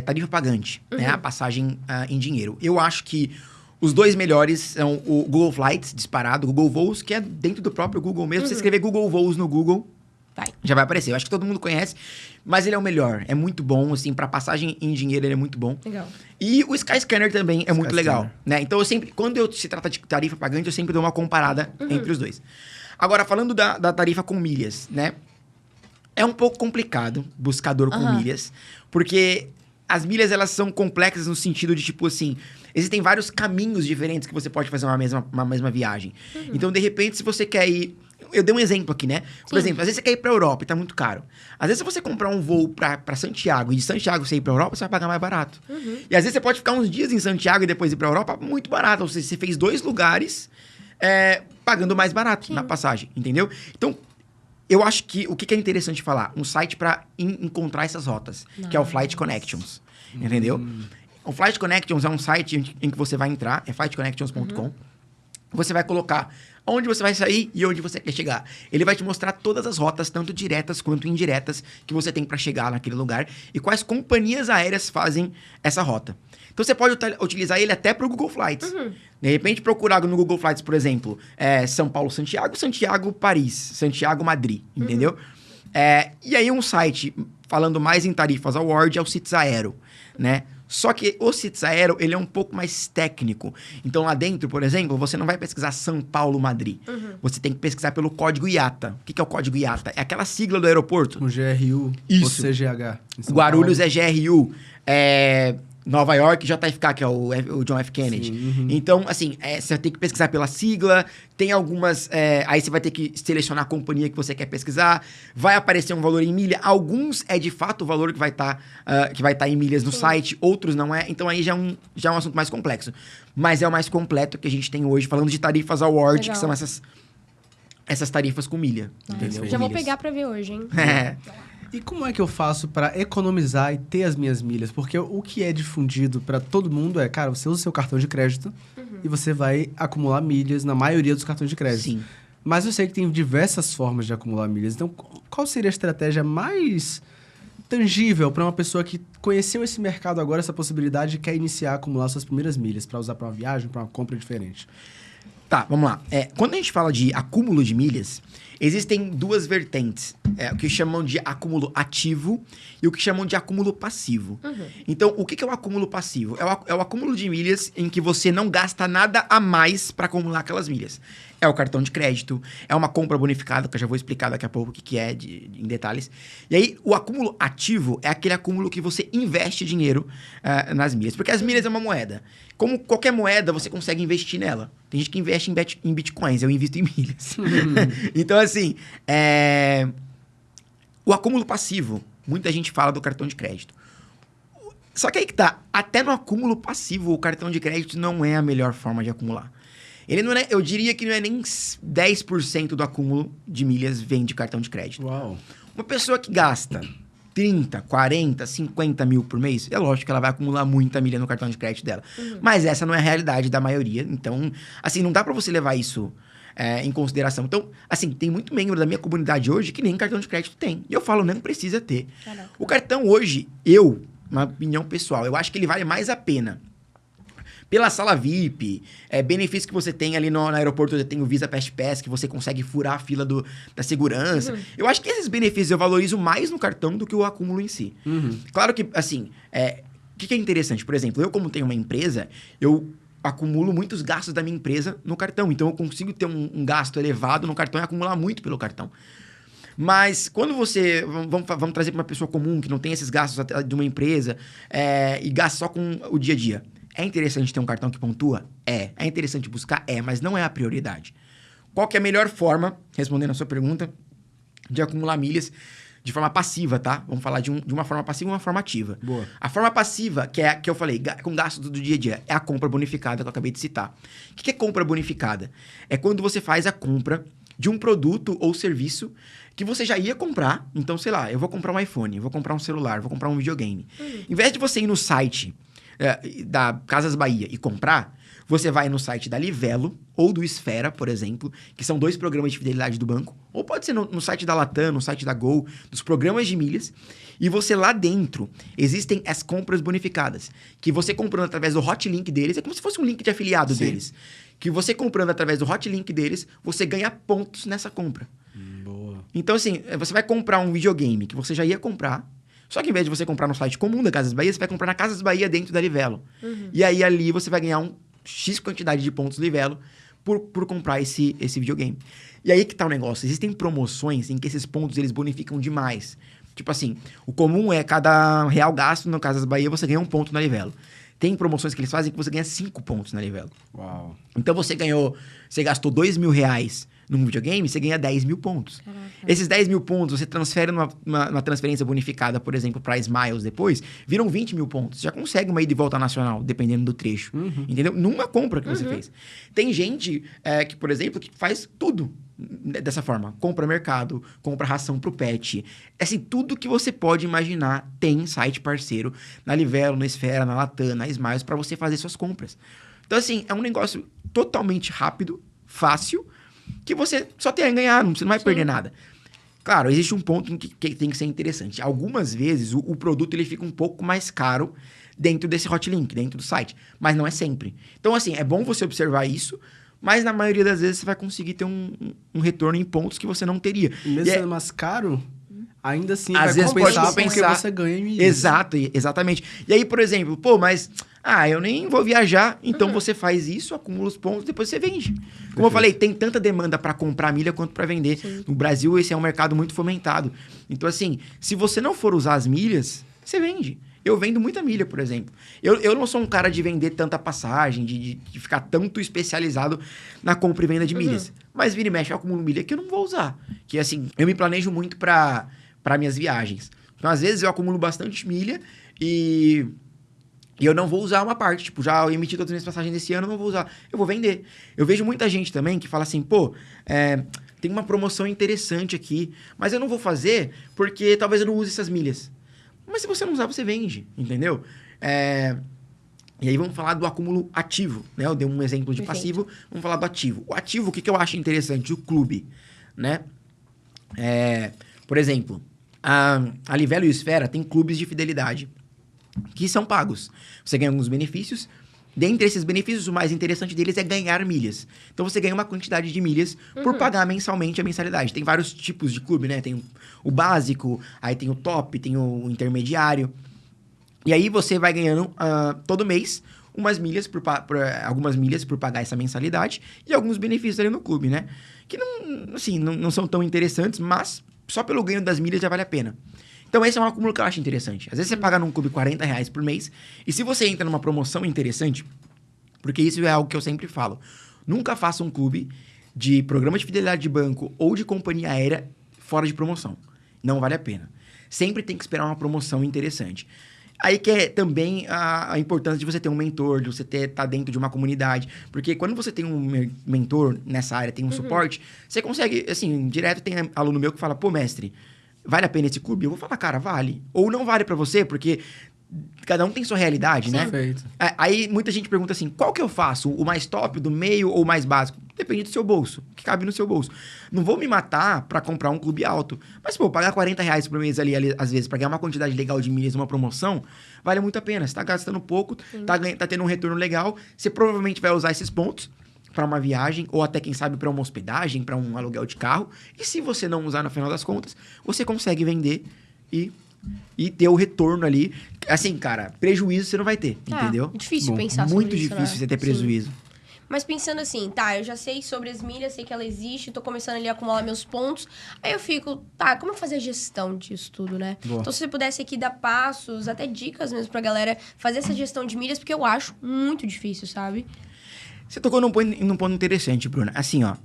S1: tarifa pagante, né, a passagem em dinheiro, eu acho que os 2 melhores são o Google Flights, disparado, o Google Voos, que é dentro do próprio Google mesmo. Você escrever Google Voos no Google, já vai aparecer. Eu acho que todo mundo conhece, mas ele é o melhor. É muito bom, assim, para passagem em dinheiro ele é muito bom.
S3: Legal.
S1: E o Skyscanner também é muito legal, né? Então, quando se trata de tarifa pagante, eu sempre dou uma comparada entre os dois. Agora, falando da tarifa com milhas, né? É um pouco complicado buscador com milhas, porque as milhas, elas são complexas no sentido de, tipo assim, existem vários caminhos diferentes que você pode fazer uma mesma viagem. Então, de repente, se você quer ir... Eu dei um exemplo aqui, né? Por exemplo, às vezes você quer ir pra Europa e tá muito caro. Às vezes, se você comprar um voo pra Santiago e de Santiago você ir pra Europa, você vai pagar mais barato. E às vezes você pode ficar uns dias em Santiago e depois ir pra Europa muito barato. Ou seja, você fez 2 lugares pagando mais barato na passagem, entendeu? Então, eu acho que o que é interessante falar? Um site para encontrar essas rotas, que é o Flight Connections, entendeu? O Flight Connections é um site em que você vai entrar, é flightconnections.com. Você vai colocar onde você vai sair e onde você quer chegar. Ele vai te mostrar todas as rotas, tanto diretas quanto indiretas, que você tem para chegar naquele lugar e quais companhias aéreas fazem essa rota. Então, você pode utilizar ele até para o Google Flights. De repente, procurar no Google Flights, por exemplo, São Paulo-Santiago, Santiago-Paris, Santiago-Madrid, entendeu? E aí, um site falando mais em tarifas ao Word, é o CITES Aero, né? Só que o CITES Aero, ele é um pouco mais técnico. Então, lá dentro, por exemplo, você não vai pesquisar São Paulo, Madrid. Você tem que pesquisar pelo código IATA. O que é o código IATA? É aquela sigla do aeroporto.
S2: Um GRU
S1: Isso.
S2: ou CGH.
S1: Guarulhos é GRU. Nova York, JFK, que é o John F. Kennedy.
S2: Sim,
S1: Então, assim, você vai ter que pesquisar pela sigla, tem algumas... aí você vai ter que selecionar a companhia que você quer pesquisar, vai aparecer um valor em milha. Alguns é de fato o valor que vai estar em milhas no site, outros não é. Então, aí já é um assunto mais complexo. Mas é o mais completo que a gente tem hoje, falando de tarifas ao Word,
S3: Legal.
S1: que são essas tarifas com milha. Entendeu?
S3: Já vou
S1: Milhas.
S3: pegar pra ver hoje, hein?
S2: E como é que eu faço para economizar e ter as minhas milhas? Porque o que é difundido para todo mundo é, cara, você usa o seu cartão de crédito e você vai acumular milhas na maioria dos cartões de crédito.
S1: Sim.
S2: Mas eu sei que tem diversas formas de acumular milhas. Então, qual seria a estratégia mais tangível para uma pessoa que conheceu esse mercado agora, essa possibilidade, e quer iniciar a acumular suas primeiras milhas para usar para uma viagem, para uma compra diferente?
S1: Tá, vamos lá. Quando a gente fala de acúmulo de milhas, existem duas vertentes. O que chamam de acúmulo ativo e o que chamam de acúmulo passivo. Então, o que é o acúmulo passivo? É o acúmulo de milhas em que você não gasta nada a mais para acumular aquelas milhas. É o cartão de crédito, é uma compra bonificada, que eu já vou explicar daqui a pouco o que é em detalhes. E aí, o acúmulo ativo é aquele acúmulo que você investe dinheiro nas milhas. Porque as milhas é uma moeda. Como qualquer moeda, você consegue investir nela. Tem gente que investe em bitcoins, eu invisto em milhas. Então, assim, o acúmulo passivo, muita gente fala do cartão de crédito. Só que aí que tá, até no acúmulo passivo, o cartão de crédito não é a melhor forma de acumular. Ele não é, eu diria que não é nem 10% do acúmulo de milhas vem de cartão de crédito.
S2: Uau!
S1: Uma pessoa que gasta 30, 40, 50 mil por mês, é lógico que ela vai acumular muita milha no cartão de crédito dela. Mas essa não é a realidade da maioria. Então, assim, não dá pra você levar isso em consideração. Então, assim, tem muito membro da minha comunidade hoje que nem cartão de crédito tem. E eu falo, não precisa ter.
S3: Caraca.
S1: O cartão hoje, uma opinião pessoal, eu acho que ele vale mais a pena. Pela sala VIP, benefício que você tem ali no aeroporto, você tem o Visa Fast Pass, que você consegue furar a fila da segurança. Eu acho que esses benefícios eu valorizo mais no cartão do que o acúmulo em si. Claro que, assim, o que é interessante? Por exemplo, eu como tenho uma empresa, eu acumulo muitos gastos da minha empresa no cartão. Então, eu consigo ter um gasto elevado no cartão e acumular muito pelo cartão. Mas quando você... Vamos trazer para uma pessoa comum que não tem esses gastos de uma empresa e gasta só com o dia a dia. É interessante ter um cartão que pontua? É interessante buscar? Mas não é a prioridade. Qual que é a melhor forma, respondendo a sua pergunta, de acumular milhas de forma passiva, tá? Vamos falar de uma forma passiva e uma forma ativa.
S2: Boa.
S1: A forma passiva, que é a que eu falei, com gastos do dia a dia, é a compra bonificada que eu acabei de citar. O que é compra bonificada? É quando você faz a compra de um produto ou serviço que você já ia comprar. Então, sei lá, eu vou comprar um iPhone, eu vou comprar um celular, vou comprar um videogame. Em vez de você ir no site da Casas Bahia e comprar, você vai no site da Livelo ou do Esfera, por exemplo, que são 2 programas de fidelidade do banco, ou pode ser no site da Latam, no site da Gol, dos programas de milhas, e você lá dentro, existem as compras bonificadas, que você comprando através do hotlink deles, é como se fosse um link de afiliado deles, que você comprando através do hotlink deles, você ganha pontos nessa compra.
S2: Boa.
S1: Então, assim, você vai comprar um videogame que você já ia comprar, só que em vez de você comprar no site comum da Casas Bahia, você vai comprar na Casas Bahia dentro da Livelo. E aí, ali, você vai ganhar X quantidade de pontos Livelo por comprar esse videogame. E aí que tá o negócio. Existem promoções em que esses pontos, eles bonificam demais. Tipo assim, o comum é cada real gasto no Casas Bahia, você ganha 1 ponto na Livelo. Tem promoções que eles fazem que você ganha 5 pontos na Livelo.
S2: Uau.
S1: Então, você gastou R$2.000 num videogame, você ganha 10 mil pontos.
S3: Caraca.
S1: Esses 10 mil pontos, você transfere numa transferência bonificada, por exemplo, para Smiles depois, viram 20 mil pontos. Você já consegue uma ida e volta nacional, dependendo do trecho. Entendeu? Numa compra que você fez. Tem gente que, por exemplo, que faz tudo dessa forma. Compra mercado, compra ração pro pet. Assim, tudo que você pode imaginar tem site parceiro na Livelo, na Esfera, na Latam, na Smiles, para você fazer suas compras. Então, assim, é um negócio totalmente rápido, fácil, que você só tem a ganhar, você não vai perder nada. Claro, existe um ponto que tem que ser interessante. Algumas vezes, o produto ele fica um pouco mais caro dentro desse hotlink, dentro do site. Mas não é sempre. Então, assim, é bom você observar isso, mas na maioria das vezes você vai conseguir ter um retorno em pontos que você não teria.
S2: E mesmo sendo mais caro, ainda assim
S1: Às
S2: vai
S1: vezes pode
S2: compensar porque
S1: compensar.
S2: você ganha em milhas.
S1: Exato, exatamente. E aí, por exemplo, pô, mas... eu nem vou viajar, então você faz isso, acumula os pontos, depois você vende. Como eu falei, tem tanta demanda para comprar milha quanto para vender.
S3: Sim.
S1: No Brasil, esse é um mercado muito fomentado. Então, assim, se você não for usar as milhas, você vende. Eu vendo muita milha, por exemplo. Eu não sou um cara de vender tanta passagem, de ficar tanto especializado na compra e venda de milhas. Mas vira e mexe, eu acumulo milha que eu não vou usar. Que, assim, eu me planejo muito para minhas viagens. Então, às vezes, eu acumulo bastante milha e eu não vou usar uma parte. Tipo, já eu emiti todas as minhas passagens desse ano, eu não vou usar. Eu vou vender. Eu vejo muita gente também que fala assim, pô, tem uma promoção interessante aqui, mas eu não vou fazer porque talvez eu não use essas milhas. Mas se você não usar, você vende, entendeu? E aí vamos falar do acúmulo ativo, né? Eu dei um exemplo de passivo, vamos falar do ativo. O ativo, o que eu acho interessante? O clube, né? Por exemplo, a Livelo e o Esfera tem clubes de fidelidade que são pagos. Você ganha alguns benefícios. Dentre esses benefícios, o mais interessante deles é ganhar milhas. Então, você ganha uma quantidade de milhas por pagar mensalmente a mensalidade. Tem vários tipos de clube, né? Tem o básico, aí tem o top, tem o intermediário. E aí, você vai ganhando todo mês algumas milhas por pagar essa mensalidade e alguns benefícios ali no clube, né? Que não são tão interessantes, mas só pelo ganho das milhas já vale a pena. Então, esse é um acúmulo que eu acho interessante. Às vezes, você paga num clube R$40 por mês, e se você entra numa promoção interessante, porque isso é algo que eu sempre falo, nunca faça um clube de programa de fidelidade de banco ou de companhia aérea fora de promoção. Não vale a pena. Sempre tem que esperar uma promoção interessante. Aí que é também a importância de você ter um mentor, de você estar dentro de uma comunidade. Porque quando você tem um mentor nessa área, tem um suporte, você consegue, assim, direto tem aluno meu que fala, pô, mestre, vale a pena esse clube? Eu vou falar, cara, vale. Ou não vale pra você, porque cada um tem sua realidade, né?
S2: Perfeito.
S1: Aí muita gente pergunta assim, qual que eu faço? O mais top, do meio ou o mais básico? Depende do seu bolso, que cabe no seu bolso. Não vou me matar pra comprar um clube alto. Mas, pô, pagar R$40 por mês ali, às vezes, pra ganhar uma quantidade legal de milhas, uma promoção, vale muito a pena. Você tá gastando pouco, tá tendo um retorno legal, você provavelmente vai usar esses pontos para uma viagem, ou até, quem sabe, para uma hospedagem, para um aluguel de carro. E se você não usar no final das contas, você consegue vender e ter o retorno ali. Assim, cara, prejuízo você não vai ter, entendeu?
S3: Difícil pensar sobre
S1: muito
S3: isso,
S1: difícil
S3: né?
S1: você ter prejuízo.
S3: Mas pensando assim, tá, eu já sei sobre as milhas, sei que ela existe, tô começando ali a acumular meus pontos. Aí eu fico, tá, como eu fazer a gestão disso tudo, né?
S2: Boa.
S3: Então, se você pudesse aqui dar passos, até dicas mesmo pra galera fazer essa gestão de milhas, porque eu acho muito difícil, sabe?
S1: Você tocou num ponto interessante, Bruna. Assim, ó,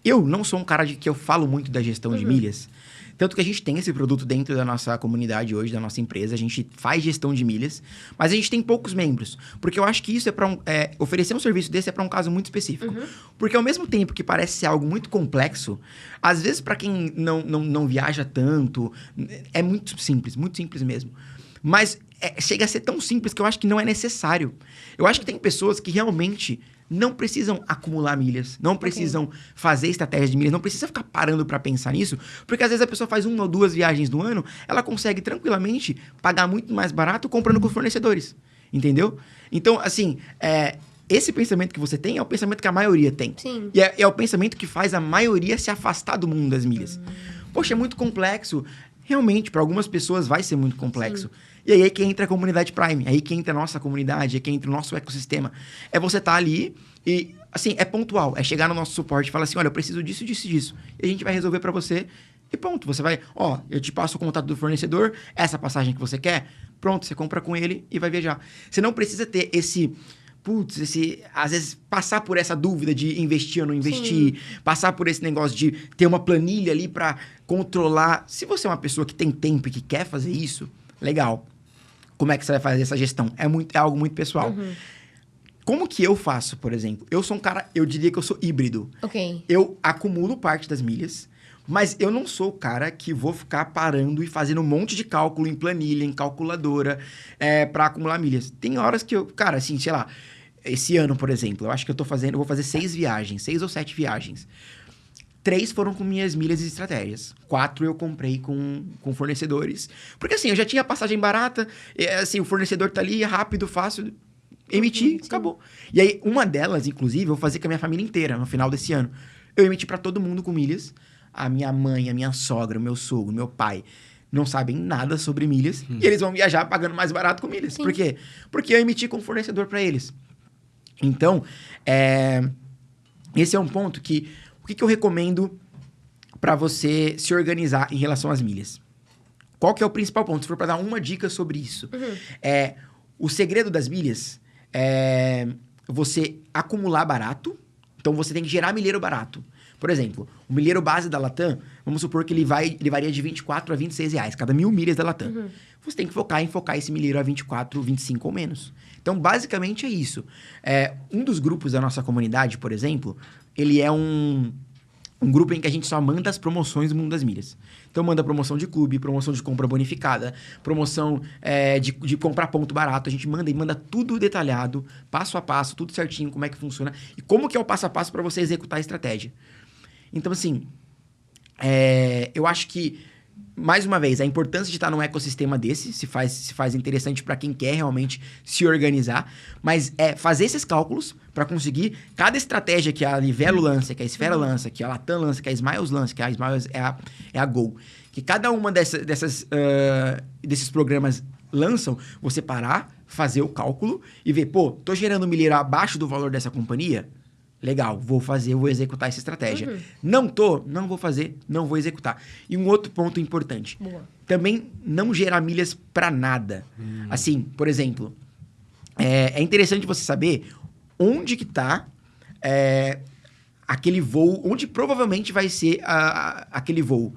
S1: eu não sou um cara que eu falo muito da gestão de milhas. Tanto que a gente tem esse produto dentro da nossa comunidade hoje, da nossa empresa. A gente faz gestão de milhas, mas a gente tem poucos membros. Porque eu acho que isso oferecer um serviço desse é para um caso muito específico. Porque ao mesmo tempo que parece ser algo muito complexo, às vezes para quem não viaja tanto, é muito simples mesmo. Mas chega a ser tão simples que eu acho que não é necessário. Eu acho que tem pessoas que realmente não precisam acumular milhas, não precisam fazer estratégia de milhas, não precisa ficar parando para pensar nisso, porque às vezes a pessoa faz 1 ou 2 viagens no ano, ela consegue tranquilamente pagar muito mais barato comprando com fornecedores, entendeu? Então, assim, esse pensamento que você tem é o pensamento que a maioria tem.
S3: Sim.
S1: E é o pensamento que faz a maioria se afastar do mundo das milhas. Poxa, é muito complexo. Realmente, para algumas pessoas vai ser muito complexo. Sim. E aí é que entra a comunidade Prime, aí que entra a nossa comunidade, é que entra o nosso ecossistema. É você estar ali e, assim, é pontual. É chegar no nosso suporte e falar assim, olha, eu preciso disso, disso e disso. E a gente vai resolver para você e ponto. Você vai, eu te passo o contato do fornecedor, essa passagem que você quer, pronto, você compra com ele e vai viajar. Você não precisa ter às vezes, passar por essa dúvida de investir ou não investir, passar por esse negócio de ter uma planilha ali para controlar. Se você é uma pessoa que tem tempo e que quer fazer isso, legal. Como é que você vai fazer essa gestão? É algo muito pessoal. Como que eu faço, por exemplo? Eu sou um cara, eu diria que eu sou híbrido.
S3: Ok.
S1: Eu acumulo parte das milhas, mas eu não sou o cara que vou ficar parando e fazendo um monte de cálculo em planilha, em calculadora, para acumular milhas. Tem horas que eu, cara, assim, sei lá, esse ano, por exemplo, eu acho que eu vou fazer 6 ou 7 viagens. 3 foram com minhas milhas e estratégias. 4 eu comprei com fornecedores. Porque assim, eu já tinha passagem barata, assim, o fornecedor tá ali, rápido, fácil, emiti, acabou. E aí, uma delas, inclusive, eu vou fazer com a minha família inteira no final desse ano. Eu emiti para todo mundo com milhas. a minha mãe, a minha sogra, o meu sogro, meu pai não sabem nada sobre milhas e eles vão viajar pagando mais barato com milhas.
S3: Sim.
S1: Por quê? Porque eu emiti com fornecedor para eles. Então, esse é um ponto que... O que eu recomendo para você se organizar em relação às milhas? Qual que é o principal ponto? Se for para dar uma dica sobre isso. O segredo das milhas é você acumular barato. Então, você tem que gerar milheiro barato. Por exemplo, o milheiro base da Latam, vamos supor que ele varia de 24 a 26 reais, cada 1.000 milhas da Latam. Você tem que focar esse milheiro a 24, 25 ou menos. Então, basicamente é isso. Um dos grupos da nossa comunidade, por exemplo, ele é um grupo em que a gente só manda as promoções do mundo das milhas. Então, manda promoção de clube, promoção de compra bonificada, promoção de comprar ponto barato. A gente manda tudo detalhado, passo a passo, tudo certinho, como é que funciona e como que é o passo a passo para você executar a estratégia. Então, assim, eu acho que, mais uma vez, a importância de estar num ecossistema desse se faz interessante para quem quer realmente se organizar, mas fazer esses cálculos para conseguir cada estratégia que a Livelo lança, que a Esfera lança, que a Latam lança, que a Smiles lança, que a Smiles é a Gol, que cada uma desses programas lançam, você parar, fazer o cálculo e ver, tô gerando um milheiro abaixo do valor dessa companhia? Legal, vou executar essa estratégia. Não vou fazer, não vou executar. E um outro ponto importante.
S3: Boa.
S1: Também não gerar milhas para nada. Assim, por exemplo, é interessante você saber onde que tá aquele voo, onde provavelmente vai ser aquele voo.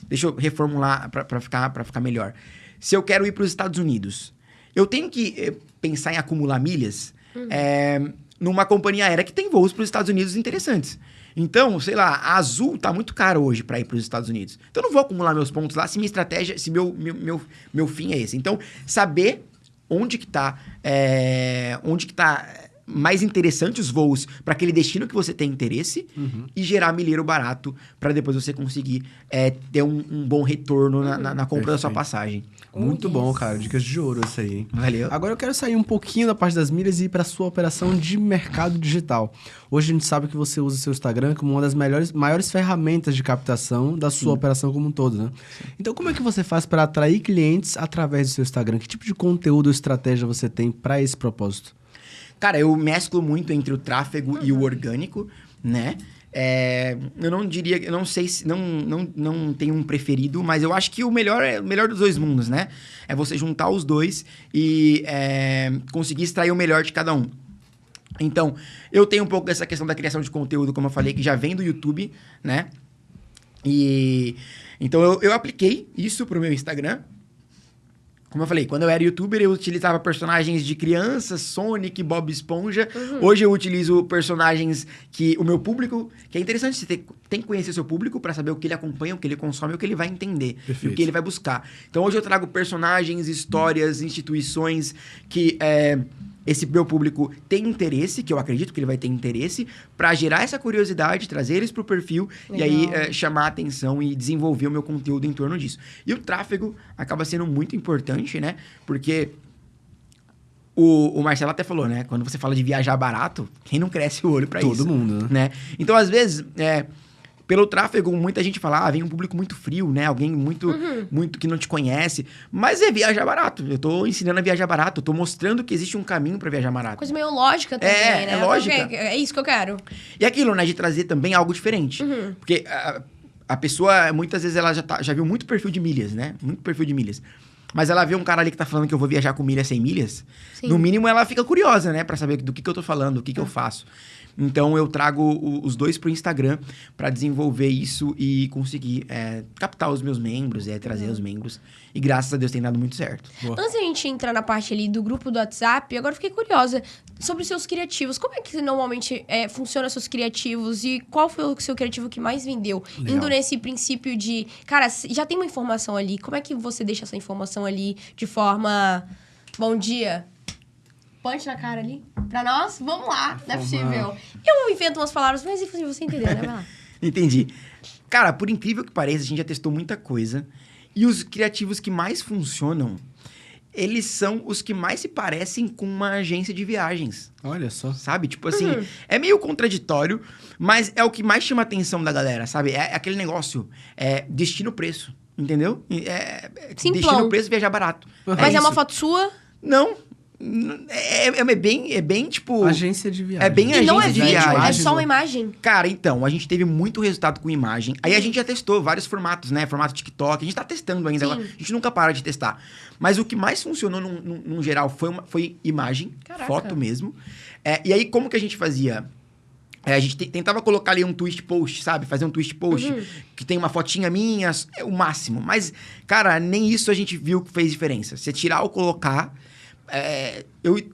S1: Deixa eu reformular para ficar melhor. Se eu quero ir para os Estados Unidos, eu tenho que pensar em acumular milhas numa companhia aérea que tem voos para os Estados Unidos interessantes. Então, sei lá, a Azul tá muito cara hoje para ir para os Estados Unidos. Então, eu não vou acumular meus pontos lá se minha estratégia, se meu fim é esse. Então, saber onde que tá mais interessante os voos para aquele destino que você tem interesse e gerar milheiro barato para depois você conseguir ter um bom retorno na compra da sua passagem.
S2: Muito bom, cara. Dicas de ouro essa aí, hein?
S1: Valeu.
S2: Agora eu quero sair um pouquinho da parte das milhas e ir para sua operação de mercado digital. Hoje a gente sabe que você usa o seu Instagram como uma das maiores ferramentas de captação da sua operação como um todo, né? Então, como é que você faz para atrair clientes através do seu Instagram? Que tipo de conteúdo ou estratégia você tem para esse propósito?
S1: Cara, eu mesclo muito entre o tráfego e o orgânico, né? Eu não diria, eu não sei se não tenho um preferido, mas eu acho que o melhor dos dois mundos, né? É você juntar os dois e conseguir extrair o melhor de cada um. Então, eu tenho um pouco dessa questão da criação de conteúdo, como eu falei, que já vem do YouTube, né? E então eu apliquei isso pro meu Instagram. Como eu falei, quando eu era youtuber, eu utilizava personagens de crianças, Sonic, Bob Esponja. Hoje eu utilizo personagens que o meu público... Que é interessante, você tem que conhecer seu público para saber o que ele acompanha, o que ele consome, o que ele vai entender.
S2: Perfeito.
S1: E o que ele vai buscar. Então hoje eu trago personagens, histórias, instituições que... esse meu público tem interesse, que eu acredito que ele vai ter interesse, para gerar essa curiosidade, trazer eles para o perfil. Legal. E aí chamar a atenção e desenvolver o meu conteúdo em torno disso. E o tráfego acaba sendo muito importante, né? Porque o Marcelo até falou, né? Quando você fala de viajar barato, quem não cresce o olho para isso?
S2: Todo mundo,
S1: né? Então, às vezes... Pelo tráfego, muita gente fala, vem um público muito frio, né? Alguém muito que não te conhece. Mas é viajar barato. Eu tô ensinando a viajar barato. Eu tô mostrando que existe um caminho para viajar barato.
S3: Coisa meio lógica também, né?
S1: É lógica.
S3: É isso que eu quero.
S1: E aquilo, né? De trazer também algo diferente. Porque a pessoa, muitas vezes, ela já viu muito perfil de milhas, né? Muito perfil de milhas. Mas ela vê um cara ali que tá falando que eu vou viajar com milhas sem milhas. Sim. No mínimo, ela fica curiosa, né? Pra saber do que eu tô falando, o que eu faço. Então, eu trago os dois pro Instagram para desenvolver isso e conseguir captar os meus membros, trazer os membros. E graças a Deus tem dado muito certo.
S3: Boa. Antes da gente entrar na parte ali do grupo do WhatsApp, agora eu fiquei curiosa sobre os seus criativos. Como é que normalmente funciona seus criativos e qual foi o seu criativo que mais vendeu? Legal. Indo nesse princípio de, cara, já tem uma informação ali, como é que você deixa essa informação ali de forma... Bom dia... Punch na cara ali. Pra nós, vamos lá. Não é possível. Eu invento umas palavras, mas é impossível você entender, né? Vai lá.
S1: Entendi. Cara, por incrível que pareça, a gente já testou muita coisa. E os criativos que mais funcionam, eles são os que mais se parecem com uma agência de viagens.
S2: Olha só.
S1: Sabe? Tipo assim, é meio contraditório, mas é o que mais chama a atenção da galera, sabe? É aquele negócio, destino-preço, entendeu?
S3: Simplão.
S1: Destino-preço, viajar barato.
S3: Mas é uma
S1: isso.
S3: foto sua?
S1: Não. É bem, tipo...
S2: Agência de viagem.
S1: É bem
S3: E não é
S1: agência de
S3: vídeo, é
S1: viagem.
S3: só uma imagem.
S1: Cara, então, a gente teve muito resultado com imagem. Aí a gente já testou vários formatos, né? Formato TikTok. A gente tá testando ainda.
S3: Sim.
S1: A gente nunca para de testar. Mas o que mais funcionou, num geral, foi imagem.
S3: Caraca.
S1: Foto mesmo. E aí, como que a gente fazia? A gente tentava colocar ali um twist post, sabe? Fazer um twist post que tem uma fotinha minha, é o máximo. Mas, cara, nem isso a gente viu que fez diferença. Você tirar ou colocar...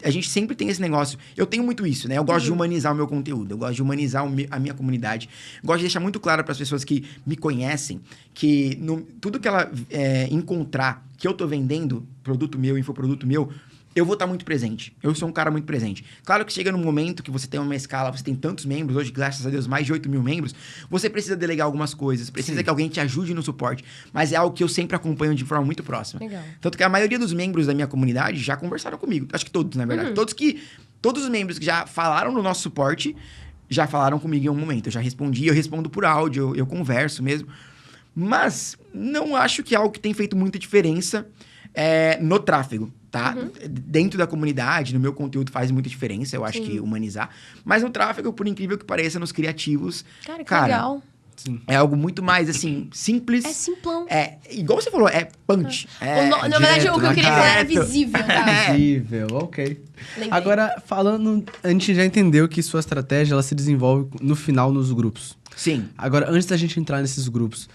S1: a gente sempre tem esse negócio. Eu tenho muito isso, né? Eu gosto de humanizar o meu conteúdo. Eu gosto de humanizar a minha comunidade. Gosto de deixar muito claro para as pessoas que me conhecem que tudo que ela encontrar que eu tô vendendo, produto meu, infoproduto meu, eu vou estar muito presente. Eu sou um cara muito presente. Claro que chega num momento que você tem uma escala, você tem tantos membros, hoje, graças a Deus, mais de 8 mil membros, você precisa delegar algumas coisas, precisa que alguém te ajude no suporte. Mas é algo que eu sempre acompanho de forma muito próxima.
S3: Legal.
S1: Tanto que a maioria dos membros da minha comunidade já conversaram comigo. Acho que todos, na verdade. Todos os membros que já falaram no nosso suporte, já falaram comigo em um momento. Eu já respondi, eu respondo por áudio, eu converso mesmo. Mas não acho que é algo que tem feito muita diferença no tráfego, tá? Dentro da comunidade, no meu conteúdo faz muita diferença, eu acho que humanizar. Mas no tráfego, por incrível que pareça, nos criativos...
S3: Cara, legal.
S2: Sim.
S1: É algo muito mais, assim, simples.
S3: É simplão.
S1: Igual você falou, é punch.
S3: Na verdade, o que eu queria falar era
S1: direto.
S3: visível, tá?
S2: Visível, ok.
S3: Lembrei.
S2: Agora, falando... A gente já entendeu que sua estratégia, ela se desenvolve no final nos grupos.
S1: Sim.
S2: Agora, antes da gente entrar nesses grupos,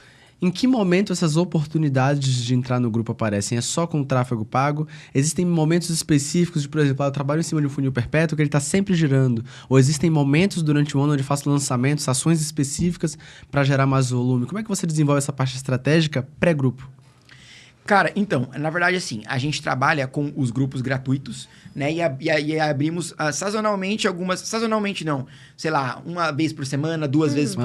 S2: em que momento essas oportunidades de entrar no grupo aparecem? É só com o tráfego pago? Existem momentos específicos de, por exemplo, eu trabalho em cima de um funil perpétuo que ele está sempre girando. Ou existem momentos durante o ano onde eu faço lançamentos, ações específicas para gerar mais volume. Como é que você desenvolve essa parte estratégica pré-grupo?
S1: Cara, então, na verdade, assim, a gente trabalha com os grupos gratuitos, né? E abrimos sazonalmente algumas... Sazonalmente não, sei lá, uma vez por semana, duas vezes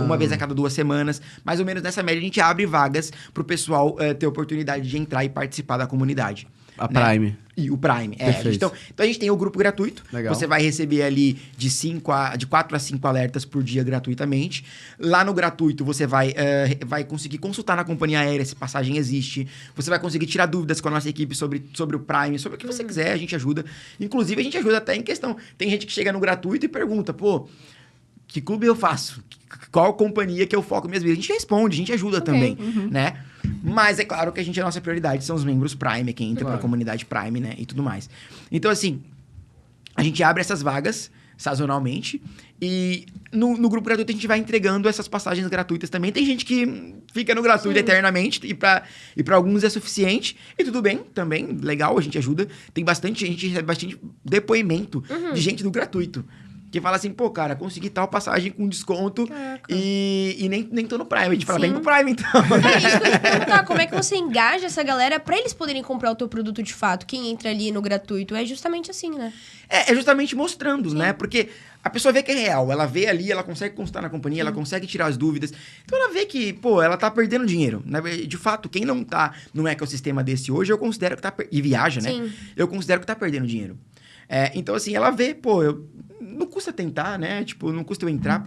S1: uma vez a cada 2 semanas. Mais ou menos nessa média, a gente abre vagas pro pessoal ter oportunidade de entrar e participar da comunidade.
S2: A
S1: né?
S2: Prime.
S1: E o Prime.
S2: Perfeito.
S1: Então a gente tem o grupo gratuito.
S2: Legal.
S1: Você vai receber ali de 4 a 5 alertas por dia gratuitamente. Lá no gratuito, você vai conseguir consultar na companhia aérea se passagem existe. Você vai conseguir tirar dúvidas com a nossa equipe sobre o Prime, sobre o que você quiser, a gente ajuda. Inclusive, a gente ajuda até em questão. Tem gente que chega no gratuito e pergunta, pô, que clube eu faço? Qual companhia que eu foco minhas vidas? A gente responde, a gente ajuda também, né? Mas é claro que a nossa prioridade são os membros Prime, quem entra pra comunidade Prime, né? E tudo mais. Então, assim, a gente abre essas vagas sazonalmente e no grupo gratuito a gente vai entregando essas passagens gratuitas também. Tem gente que fica no gratuito eternamente e pra alguns é suficiente. E tudo bem, também, legal, a gente ajuda. Tem bastante gente, recebe bastante depoimento de gente do gratuito. Que fala assim, pô, cara, consegui tal passagem com desconto e nem tô no Prime. A gente fala, vem pro Prime, então.
S3: É isso que eu ia te perguntar, como é que você engaja essa galera pra eles poderem comprar o teu produto de fato? Quem entra ali no gratuito é justamente assim, né?
S1: É justamente mostrando, né? Porque a pessoa vê que é real. Ela vê ali, ela consegue consultar na companhia, ela consegue tirar as dúvidas. Então ela vê que, pô, ela tá perdendo dinheiro. De fato, quem não tá num ecossistema desse hoje, eu considero que tá... E viaja, né?
S3: Sim.
S1: Eu considero que tá perdendo dinheiro. Então, assim, ela vê, pô, não custa tentar, né? Tipo, não custa eu entrar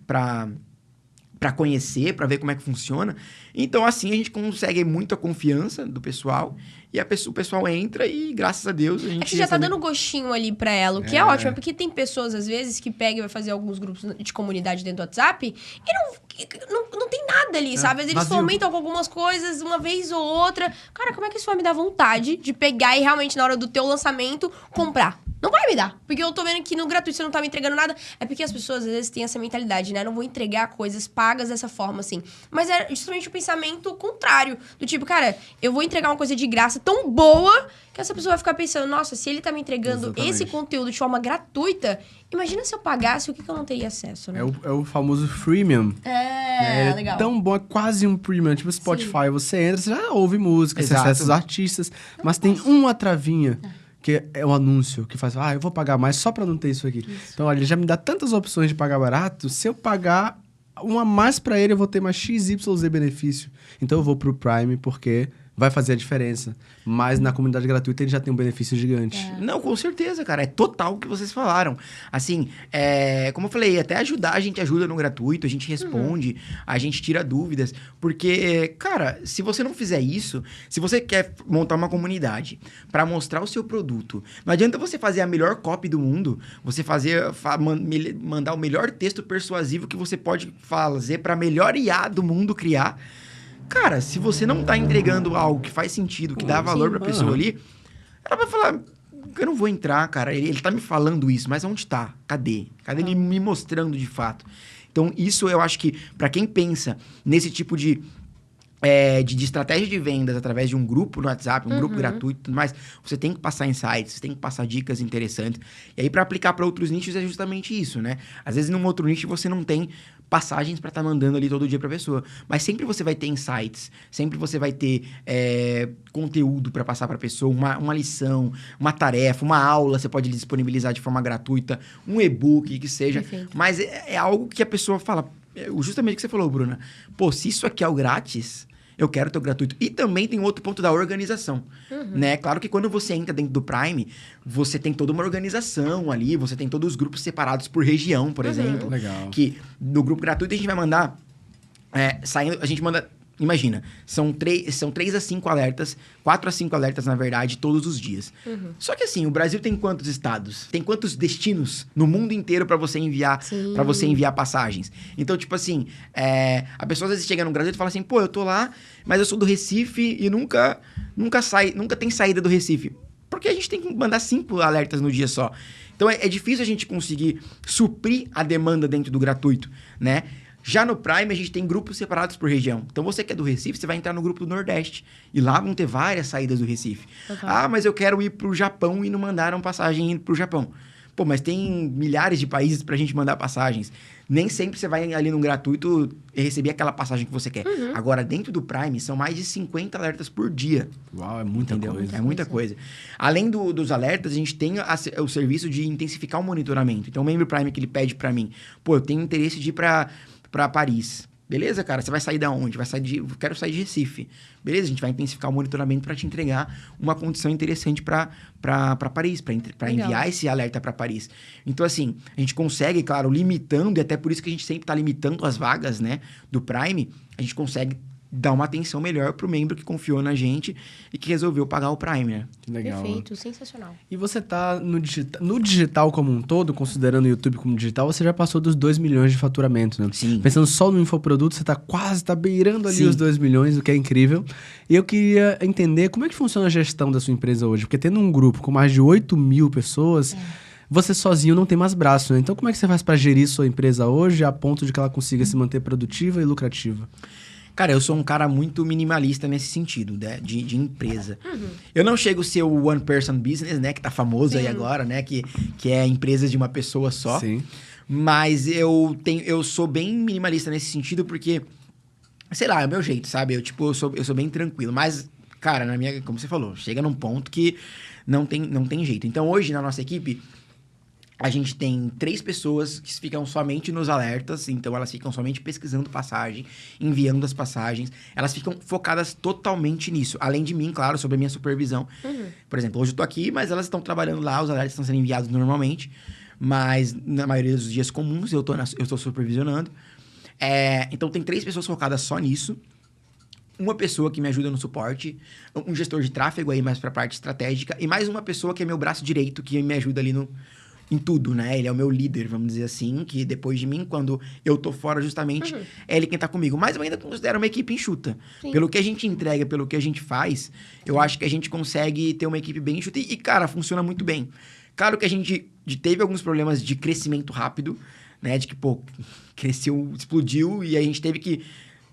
S1: pra conhecer, pra ver como é que funciona. Então, assim, a gente consegue muita confiança do pessoal. E o pessoal entra e, graças a Deus, a gente...
S3: É que você já tá dando gostinho ali pra ela, o que é ótimo. É porque tem pessoas, às vezes, que pegam e vai fazer alguns grupos de comunidade dentro do WhatsApp e não tem nada ali, sabe? Às vezes eles
S2: vazio.
S3: fomentam com algumas coisas, uma vez ou outra. Cara, como é que isso vai me dar vontade de pegar e realmente, na hora do teu lançamento, comprar? Não vai me dar. Porque eu tô vendo que no gratuito você não tá me entregando nada. É porque as pessoas, às vezes, têm essa mentalidade, né? Não vou entregar coisas pagas dessa forma, assim. Mas é justamente o pensamento contrário. Do tipo, cara, eu vou entregar uma coisa de graça tão boa que essa pessoa vai ficar pensando, nossa, se ele tá me entregando
S2: Exatamente.
S3: esse conteúdo de forma gratuita, imagina se eu pagasse, o que eu não teria acesso, né?
S2: É o famoso freemium. Ele
S3: legal.
S2: É tão bom, é quase um premium. Tipo Spotify, você entra, você já ouve música, você
S1: Exato.
S2: acessa os artistas, mas tem uma travinha, que é um anúncio, que faz, eu vou pagar mais só pra não ter isso aqui. Então, olha, ele já me dá tantas opções de pagar barato, se eu pagar uma a mais pra ele, eu vou ter mais XYZ benefício. Então, eu vou pro Prime, porque vai fazer a diferença. Mas na comunidade gratuita ele já tem um benefício gigante.
S1: Não, com certeza, cara. É total o que vocês falaram. Assim, como eu falei, até ajudar, a gente ajuda no gratuito, a gente responde, a gente tira dúvidas. Porque, cara, se você não fizer isso, se você quer montar uma comunidade para mostrar o seu produto, não adianta você fazer a melhor copy do mundo, você mandar o melhor texto persuasivo que você pode fazer para a melhor IA do mundo criar. Cara, se você não tá entregando algo que faz sentido, que dá valor pra pessoa ali, ela vai falar, eu não vou entrar, cara. Ele tá me falando isso, mas onde tá? Cadê? Cadê ele me mostrando de fato? Então, isso eu acho que, pra quem pensa nesse tipo de estratégia de vendas através de um grupo no WhatsApp, um grupo gratuito e tudo mais, você tem que passar insights, você tem que passar dicas interessantes. E aí, para aplicar para outros nichos, é justamente isso, né? Às vezes, num outro nicho, você não tem passagens para estar mandando ali todo dia para a pessoa. Mas sempre você vai ter insights, sempre você vai ter conteúdo para passar para a pessoa, uma lição, uma tarefa, uma aula, você pode disponibilizar de forma gratuita, um e-book, que seja. Perfeito. Mas é algo que a pessoa fala, justamente o que você falou, Bruna. Pô, se isso aqui é o grátis, eu quero ter o gratuito. E também tem outro ponto da organização, né? Claro que quando você entra dentro do Prime, você tem toda uma organização ali, você tem todos os grupos separados por região, por exemplo.
S2: Legal.
S1: Que no grupo gratuito a gente vai mandar, a gente manda, imagina, são 3 a 5 alertas, 4 a 5 alertas, na verdade, todos os dias. Só que assim, o Brasil tem quantos estados? Tem quantos destinos no mundo inteiro para você enviar passagens? Então, tipo assim, a pessoa às vezes chega no Brasil e fala assim, pô, eu tô lá, mas eu sou do Recife e nunca tem saída do Recife. Porque a gente tem que mandar 5 alertas no dia só. Então, é difícil a gente conseguir suprir a demanda dentro do gratuito, né? Já no Prime, a gente tem grupos separados por região. Então, você que é do Recife, você vai entrar no grupo do Nordeste. E lá vão ter várias saídas do Recife. Ah, mas eu quero ir pro Japão e não mandaram passagem indo pro Japão. Pô, mas tem milhares de países pra gente mandar passagens. Nem sempre você vai ali no gratuito e receber aquela passagem que você quer. Agora, dentro do Prime, são mais de 50 alertas por dia.
S2: Uau, é muita coisa.
S1: É muita coisa. Além dos alertas, a gente tem o serviço de intensificar o monitoramento. Então, o membro Prime que ele pede pra mim, pô, eu tenho interesse de ir pra Paris. Beleza, cara? Você vai sair da onde? Quero sair de Recife. Beleza? A gente vai intensificar o monitoramento para te entregar uma condição interessante para Paris, para enviar esse alerta para Paris. Então, assim, a gente consegue, claro, limitando, e até por isso que a gente sempre está limitando as vagas, né, do Prime, a gente consegue dar uma atenção melhor pro membro que confiou na gente e que resolveu pagar o Prime, né?
S2: Que legal.
S3: Perfeito, sensacional.
S2: E você tá no digital como um todo, considerando o YouTube como digital, você já passou dos 2 milhões de faturamento, né?
S1: Sim. Pensando
S2: só no infoproduto, você tá beirando ali os 2 milhões, o que é incrível. E eu queria entender como é que funciona a gestão da sua empresa hoje, porque tendo um grupo com mais de 8 mil pessoas... Você sozinho não tem mais braço, né? Então, como é que você faz para gerir sua empresa hoje a ponto de que ela consiga se manter produtiva e lucrativa?
S1: Cara, eu sou um cara muito minimalista nesse sentido, né? De empresa. Eu não chego a ser o one person business, né? Que tá famoso aí agora, né? Que é empresa de uma pessoa só.
S2: Sim.
S1: Mas eu sou bem minimalista nesse sentido porque, sei lá, é o meu jeito, sabe? Eu sou bem tranquilo. Mas, cara, como você falou, chega num ponto que não tem jeito. Então, hoje, na nossa equipe... A gente tem 3 pessoas que ficam somente nos alertas, então elas ficam somente pesquisando passagem, enviando as passagens. Elas ficam focadas totalmente nisso. Além de mim, claro, sobre a minha supervisão. Por exemplo, hoje eu tô aqui, mas elas estão trabalhando lá, os alertas estão sendo enviados normalmente. Mas na maioria dos dias comuns eu tô supervisionando. Então tem 3 pessoas focadas só nisso. Uma pessoa que me ajuda no suporte, um gestor de tráfego aí mais pra parte estratégica, e mais uma pessoa que é meu braço direito, que me ajuda ali em tudo, né? Ele é o meu líder, vamos dizer assim, que depois de mim, quando eu tô fora justamente, é ele quem tá comigo. Mas eu ainda considero uma equipe enxuta. Sim. Pelo que a gente entrega, pelo que a gente faz, eu acho que a gente consegue ter uma equipe bem enxuta. E, cara, funciona muito bem. Claro que a gente teve alguns problemas de crescimento rápido, né? De que, pô, cresceu, explodiu, e a gente teve que,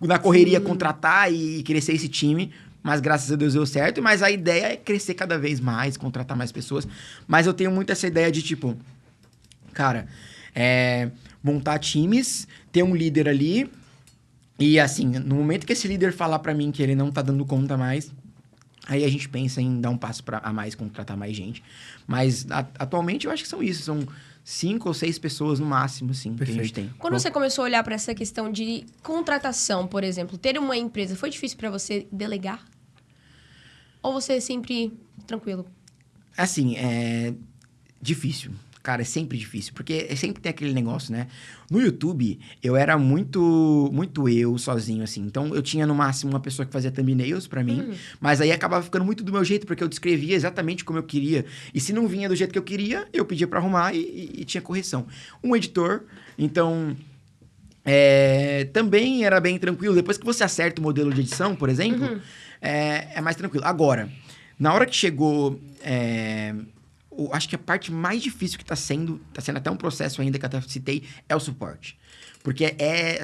S1: na correria, contratar e crescer esse time. Mas graças a Deus deu certo. Mas a ideia é crescer cada vez mais, contratar mais pessoas. Mas eu tenho muito essa ideia de, tipo... Cara, montar times, ter um líder ali. E, assim, no momento que esse líder falar pra mim que ele não tá dando conta mais... Aí a gente pensa em dar um passo a mais, contratar mais gente. Mas, atualmente, eu acho que são isso. São 5 ou 6 pessoas no máximo, assim, que a gente tem.
S3: Quando você começou a olhar pra essa questão de contratação, por exemplo, ter uma empresa, foi difícil pra você delegar? Ou você é sempre tranquilo?
S1: Assim, é difícil. Cara, é sempre difícil, porque sempre tem aquele negócio, né? No YouTube, eu era muito eu sozinho, assim. Então, eu tinha no máximo uma pessoa que fazia thumbnails pra mim, mas aí acabava ficando muito do meu jeito, porque eu descrevia exatamente como eu queria. E se não vinha do jeito que eu queria, eu pedia pra arrumar e tinha correção. Um editor, então... também era bem tranquilo. Depois que você acerta o modelo de edição, por exemplo, é mais tranquilo. Agora, na hora que chegou... acho que a parte mais difícil que tá sendo até um processo ainda que eu até citei, é o suporte. Porque é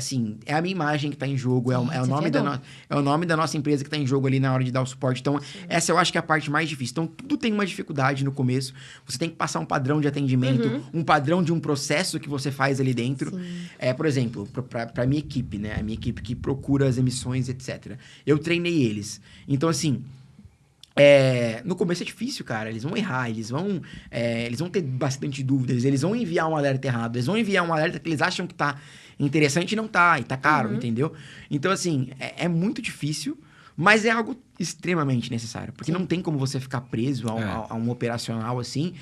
S1: a minha imagem que tá em jogo, é o nome da nossa empresa que tá em jogo ali na hora de dar o suporte. Então, essa eu acho que é a parte mais difícil. Então, tudo tem uma dificuldade no começo. Você tem que passar um padrão de atendimento, um padrão de um processo que você faz ali dentro. Por exemplo, pra minha equipe, né? A minha equipe que procura as emissões, etc. Eu treinei eles. Então, assim... no começo é difícil, cara. Eles vão errar, eles vão ter bastante dúvidas, eles vão enviar um alerta errado, eles vão enviar um alerta que eles acham que tá interessante e não tá, e tá caro, entendeu? Então, assim, é muito difícil, mas é algo extremamente necessário, porque não tem como você ficar preso a um operacional assim,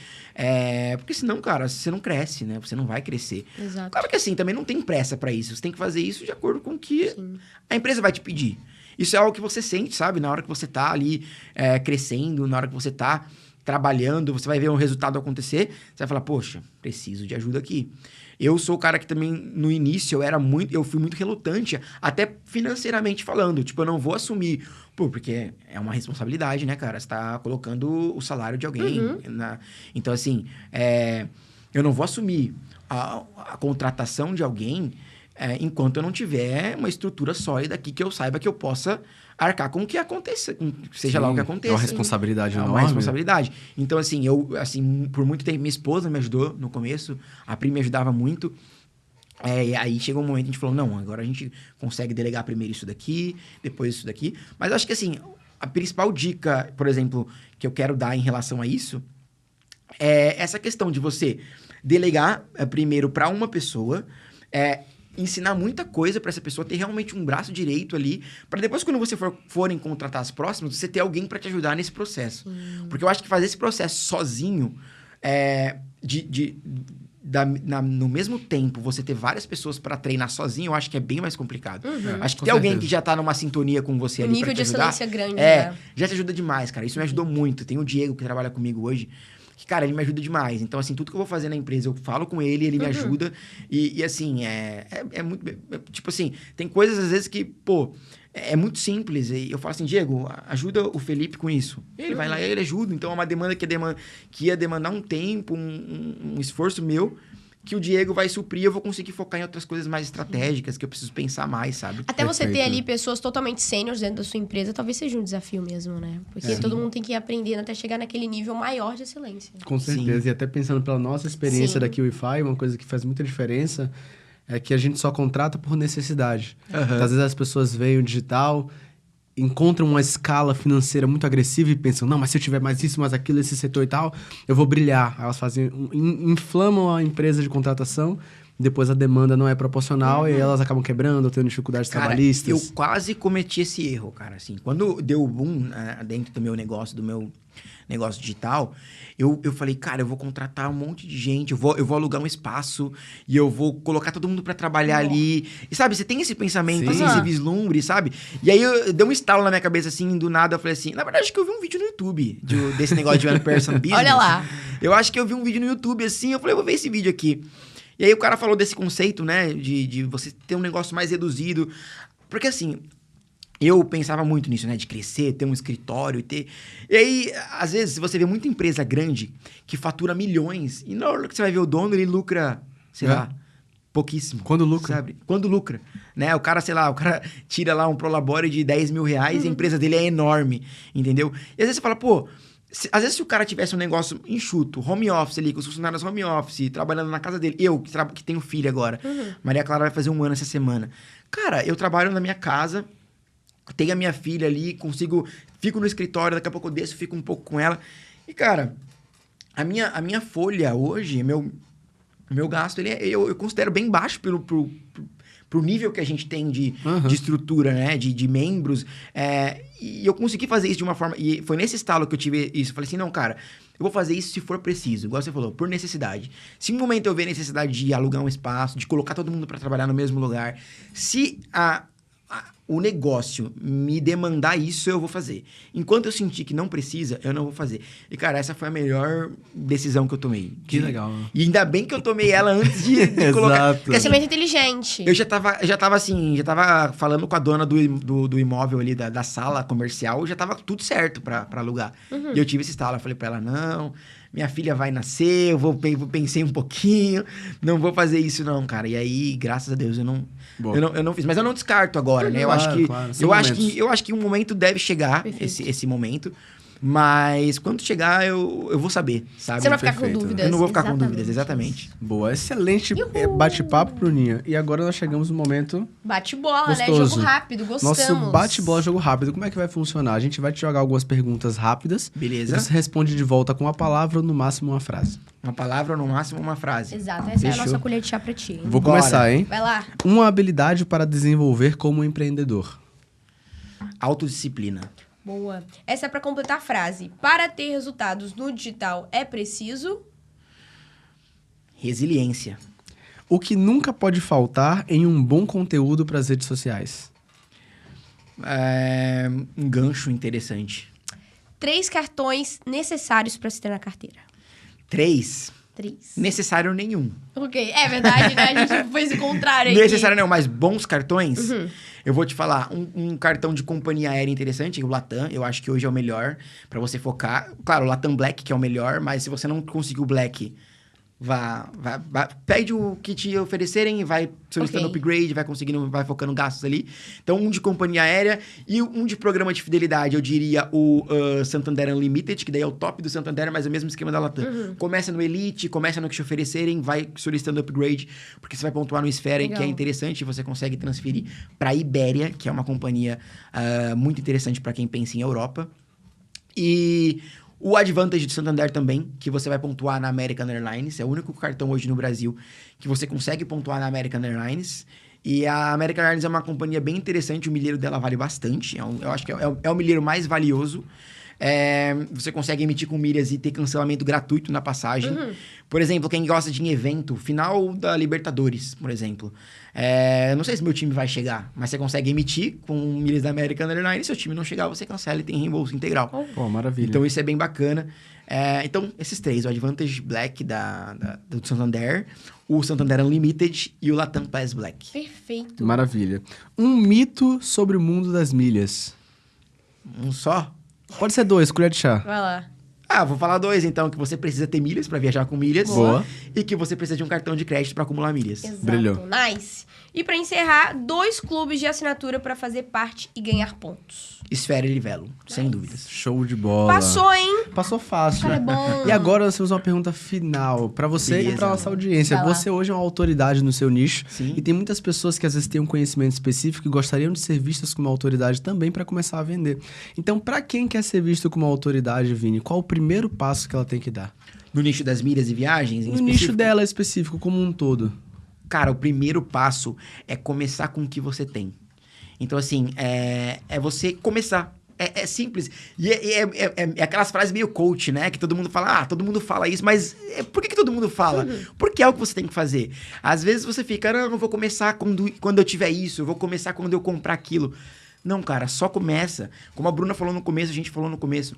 S1: porque senão, cara, você não cresce, né? Você não vai crescer.
S3: Exato.
S1: Claro que assim, também não tem pressa pra isso, você tem que fazer isso de acordo com o que a empresa vai te pedir. Isso é algo que você sente, sabe? Na hora que você tá ali crescendo, na hora que você tá trabalhando, você vai ver um resultado acontecer, você vai falar, poxa, preciso de ajuda aqui. Eu sou o cara que também, no início, eu fui muito relutante, até financeiramente falando. Tipo, eu não vou assumir, porque é uma responsabilidade, né, cara? Você tá colocando o salário de alguém. Então, assim, eu não vou assumir a contratação de alguém enquanto eu não tiver uma estrutura sólida aqui que eu saiba que eu possa arcar com o que aconteça, seja lá o que aconteça.
S2: É uma responsabilidade enorme.
S1: É uma responsabilidade. Então, assim, por muito tempo, minha esposa me ajudou no começo, a Pri me ajudava muito. E aí chegou um momento que a gente falou, não, agora a gente consegue delegar primeiro isso daqui, depois isso daqui. Mas acho que, assim, a principal dica, por exemplo, que eu quero dar em relação a isso, é essa questão de você delegar primeiro para uma pessoa, ensinar muita coisa para essa pessoa ter realmente um braço direito ali, para depois, quando você forem contratar as próximas, você ter alguém para te ajudar nesse processo. Porque eu acho que fazer esse processo sozinho, no mesmo tempo, você ter várias pessoas para treinar sozinho, eu acho que é bem mais complicado. Acho que ter alguém que já tá numa sintonia com você ali para te ajudar...
S3: nível de excelência grande, né?
S1: Já te ajuda demais, cara. Isso me ajudou muito. Tem o Diego, que trabalha comigo hoje, que, cara, ele me ajuda demais. Então, assim, tudo que eu vou fazer na empresa, eu falo com ele me ajuda. E assim, é muito... tipo assim, tem coisas, às vezes, que, é muito simples. E eu falo assim, Diego, ajuda o Felipe com isso. Ele vai lá e ele ajuda. Então, é uma demanda que ia demandar um tempo, um esforço meu, que o Diego vai suprir, eu vou conseguir focar em outras coisas mais estratégicas, que eu preciso pensar mais, sabe?
S3: Até você ter ali pessoas totalmente sêniores dentro da sua empresa, talvez seja um desafio mesmo, né? Porque todo mundo tem que ir aprendendo até chegar naquele nível maior de excelência.
S2: Com certeza. E até pensando pela nossa experiência daqui, o Wi-Fi, uma coisa que faz muita diferença é que a gente só contrata por necessidade. Então, às vezes as pessoas veem o digital, encontram uma escala financeira muito agressiva e pensam, não, mas se eu tiver mais isso, mais aquilo, esse setor e tal, eu vou brilhar. Elas inflamam a empresa de contratação, depois a demanda não é proporcional e elas acabam quebrando, tendo dificuldades trabalhistas.
S1: Eu quase cometi esse erro, cara. Assim, quando deu o boom dentro do meu negócio digital, eu falei, cara, eu vou contratar um monte de gente, eu vou alugar um espaço e eu vou colocar todo mundo pra trabalhar ali. E sabe, você tem esse pensamento, assim, esse vislumbre, sabe? E aí deu um estalo na minha cabeça, assim, do nada, eu falei assim, na verdade, acho que eu vi um vídeo no YouTube desse negócio de one-person business.
S3: Olha lá.
S1: Eu acho que eu vi um vídeo no YouTube, assim, eu falei, eu vou ver esse vídeo aqui. E aí o cara falou desse conceito, né, de você ter um negócio mais reduzido. Porque, assim... Eu pensava muito nisso, né? De crescer, ter um escritório e ter... E aí, às vezes, você vê muita empresa grande que fatura milhões e na hora que você vai ver o dono, ele lucra, sei lá, pouquíssimo.
S2: Quando lucra.
S1: Sabe? Quando lucra. Né? O cara, sei lá, tira lá um Prolabore de 10 mil reais e a empresa dele é enorme, entendeu? E às vezes você fala, às vezes se o cara tivesse um negócio enxuto, home office ali, com os funcionários home office, trabalhando na casa dele, eu que tenho filho agora, Maria Clara vai fazer 1 ano essa semana. Cara, eu trabalho na minha casa... Tenho a minha filha ali, fico no escritório, daqui a pouco eu desço, fico um pouco com ela. E, cara, a minha folha hoje, meu gasto, eu considero bem baixo pro nível que a gente tem de estrutura, né? De membros. E eu consegui fazer isso de uma forma... E foi nesse estalo que eu tive isso. Eu falei assim, não, cara, eu vou fazer isso se for preciso. Igual você falou, por necessidade. Se um momento eu ver necessidade de alugar um espaço, de colocar todo mundo para trabalhar no mesmo lugar, se o negócio me demandar isso, eu vou fazer. Enquanto eu sentir que não precisa, eu não vou fazer. E, cara, essa foi a melhor decisão que eu tomei.
S2: Que legal.
S1: E ainda bem que eu tomei ela antes de colocar...
S2: Exato.
S3: Pensamento inteligente.
S1: Eu já tava falando com a dona do imóvel ali, da sala comercial, já tava tudo certo pra alugar. E eu tive esse estalo, eu falei pra ela, não, minha filha vai nascer, eu pensei um pouquinho, não vou fazer isso não, cara. E aí, graças a Deus, eu não fiz. Mas eu não descarto agora, né? Eu acho que um momento deve chegar, esse momento. Mas quando chegar, eu vou saber, sabe?
S3: Você não vai ficar com dúvidas.
S1: Eu não vou ficar com dúvidas, exatamente.
S2: Boa, excelente bate-papo, Bruninha. E agora nós chegamos no momento
S3: bate-bola, né?
S2: gostoso.
S3: Jogo rápido, gostamos.
S2: Nosso bate-bola, jogo rápido. Como é que vai funcionar? A gente vai te jogar algumas perguntas rápidas.
S1: Beleza.
S2: E você responde de volta com uma palavra ou no máximo uma frase.
S1: Uma palavra ou no máximo uma frase.
S3: Exato, essa é a
S2: Fechou.
S3: nossa colher de chá pra ti. Hein?
S2: Vou
S1: Bora.
S2: começar, hein?
S3: Vai lá.
S2: Uma habilidade para desenvolver como empreendedor.
S1: Autodisciplina.
S3: Boa. Essa é pra completar a frase. Para ter resultados no digital é preciso...
S1: Resiliência.
S2: O que nunca pode faltar em um bom conteúdo para as redes sociais.
S1: Um gancho interessante.
S3: 3 cartões necessários pra se ter na carteira.
S1: 3.
S3: 3.
S1: Necessário nenhum.
S3: Ok, é verdade, né? A gente fez o contrário aqui.
S1: Necessário não, mas bons cartões. Eu vou te falar, um cartão de companhia aérea interessante, o Latam, eu acho que hoje é o melhor pra você focar. Claro, o Latam Black que é o melhor, mas se você não conseguir o Black, pede o que te oferecerem e vai solicitando upgrade, vai focando gastos ali. Então, um de companhia aérea e um de programa de fidelidade, eu diria o Santander Unlimited, que daí é o top do Santander, mas é o mesmo esquema da Latam. Começa no Elite, começa no que te oferecerem, vai solicitando upgrade, porque você vai pontuar no Esfera, que é interessante, você consegue transferir para Iberia, que é uma companhia muito interessante para quem pensa em Europa. E o Advantage do Santander também, que você vai pontuar na American Airlines. É o único cartão hoje no Brasil que você consegue pontuar na American Airlines. E a American Airlines é uma companhia bem interessante, o milheiro dela vale bastante. Eu acho que é o milheiro mais valioso. Você consegue emitir com milhas e ter cancelamento gratuito na passagem. Por exemplo, quem gosta de evento, final da Libertadores, por exemplo. Não sei se meu time vai chegar, mas você consegue emitir com milhas da American Airlines. Se o time não chegar, você cancela e tem reembolso integral.
S2: Pô, maravilha.
S1: Então, isso é bem bacana. Então, esses 3, o Advantage Black do Santander, o Santander Unlimited e o Latam Pass Black.
S3: Perfeito.
S2: Maravilha. Um mito sobre o mundo das milhas.
S1: Um só?
S2: Pode ser 2, colher de chá.
S3: Vai lá.
S1: Vou falar 2, então. Que você precisa ter milhas para viajar com milhas.
S2: Boa.
S1: E que você precisa de um cartão de crédito para acumular milhas.
S3: Exato.
S2: Brilhou.
S3: Nice. E pra encerrar, 2 clubes de assinatura pra fazer parte e ganhar pontos.
S1: Esfera e Livelo, sem dúvidas.
S2: Show de bola.
S3: Passou, hein?
S2: Passou fácil.
S3: Cara, é bom.
S2: E agora nós temos uma pergunta final pra você
S1: Beleza.
S2: e pra nossa audiência.
S3: Vai lá.
S2: Você hoje é uma autoridade no seu nicho.
S1: Sim.
S2: E tem muitas pessoas que às vezes têm um conhecimento específico e gostariam de ser vistas como autoridade também pra começar a vender. Então, pra quem quer ser visto como autoridade, Vini, qual o primeiro passo que ela tem que dar?
S1: No nicho das milhas e viagens, em
S2: No
S1: específico?
S2: nicho dela específico, como um todo.
S1: Cara, o primeiro passo é começar com o que você tem. Então, assim, é você começar. É simples. E é aquelas frases meio coach, né? Que todo mundo fala, todo mundo fala isso, mas por que todo mundo fala? Porque é o que você tem que fazer. Às vezes você fica, não vou começar quando eu tiver isso, eu vou começar quando eu comprar aquilo. Não, cara, só começa. Como a Bruna falou no começo, a gente falou no começo.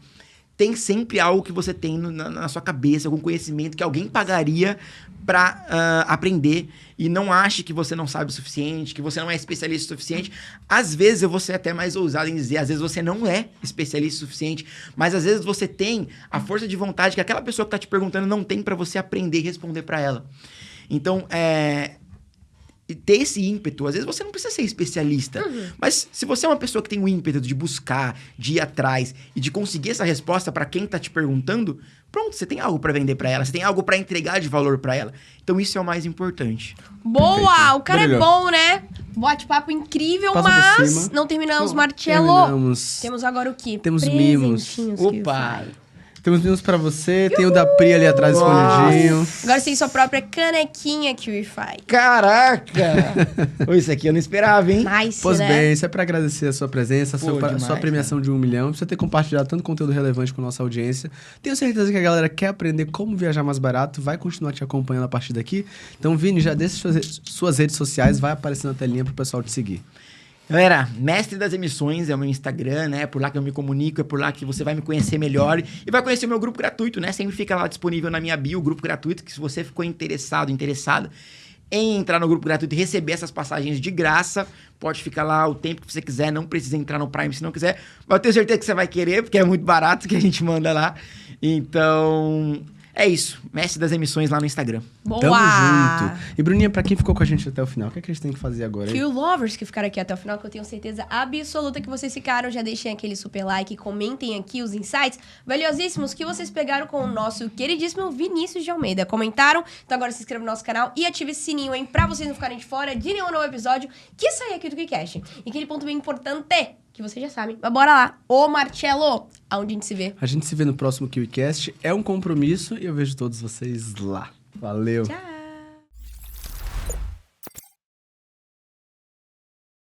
S1: Tem sempre algo que você tem na sua cabeça, algum conhecimento que alguém pagaria para aprender e não ache que você não sabe o suficiente, que você não é especialista o suficiente. Às vezes eu vou ser até mais ousado em dizer, às vezes você não é especialista o suficiente, mas às vezes você tem a força de vontade que aquela pessoa que tá te perguntando não tem para você aprender e responder para ela. Então, ter esse ímpeto, às vezes você não precisa ser especialista, mas se você é uma pessoa que tem o ímpeto de buscar, de ir atrás e de conseguir essa resposta para quem tá te perguntando, pronto, você tem algo para vender para ela, você tem algo para entregar de valor para ela. Então isso é o mais importante.
S3: Boa!
S2: Perfeito.
S3: O cara
S2: Brilhou.
S3: é bom, né? Bate-papo incrível,
S2: Passou por
S3: mas
S2: cima.
S3: não terminamos,
S2: Não,
S3: Marcelo.
S2: terminamos.
S3: Temos agora o quê?
S2: Temos mimos.
S3: Presentinhos que
S1: Opa!
S3: vai.
S2: Temos mimos pra você, tem o da Pri ali atrás escondidinho.
S3: Agora você tem sua própria canequinha QIFI.
S1: Caraca! Ô, isso aqui eu não esperava, hein?
S3: Nice,
S2: Pois
S3: né?
S2: bem, isso é pra agradecer a sua presença,
S1: Pô, demais,
S2: sua premiação de 1 milhão, por você ter compartilhado tanto conteúdo relevante com a nossa audiência. Tenho certeza que a galera quer aprender como viajar mais barato, vai continuar te acompanhando a partir daqui. Então, Vini, já deixa suas redes sociais, vai aparecer na telinha pro pessoal te seguir.
S1: Galera, Mestre das Emissões é o meu Instagram, né? É por lá que eu me comunico, é por lá que você vai me conhecer melhor e vai conhecer o meu grupo gratuito, né? Sempre fica lá disponível na minha bio, o grupo gratuito, que se você ficou interessada em entrar no grupo gratuito e receber essas passagens de graça, pode ficar lá o tempo que você quiser, não precisa entrar no Prime se não quiser, mas eu tenho certeza que você vai querer, porque é muito barato que a gente manda lá. Então, é isso. Mestre das Emissões lá no Instagram.
S3: Boa!
S2: Tamo junto. E Bruninha, pra quem ficou com a gente até o final, o que é que a gente tem que fazer agora? Hein?
S3: Que o lovers que ficaram aqui até o final, que eu tenho certeza absoluta que vocês ficaram, já deixem aquele super like, comentem aqui os insights valiosíssimos que vocês pegaram com o nosso queridíssimo Vinícius de Almeida. Comentaram? Então agora se inscreva no nosso canal e ative esse sininho, hein, pra vocês não ficarem de fora de nenhum novo episódio que sair aqui do KiCast. E aquele ponto bem importante, que vocês já sabem. Mas bora lá. Ô, Marcelo, aonde a gente se vê?
S2: A gente se vê no próximo KiwiCast. É um compromisso e eu vejo todos vocês lá. Valeu!
S3: Tchau!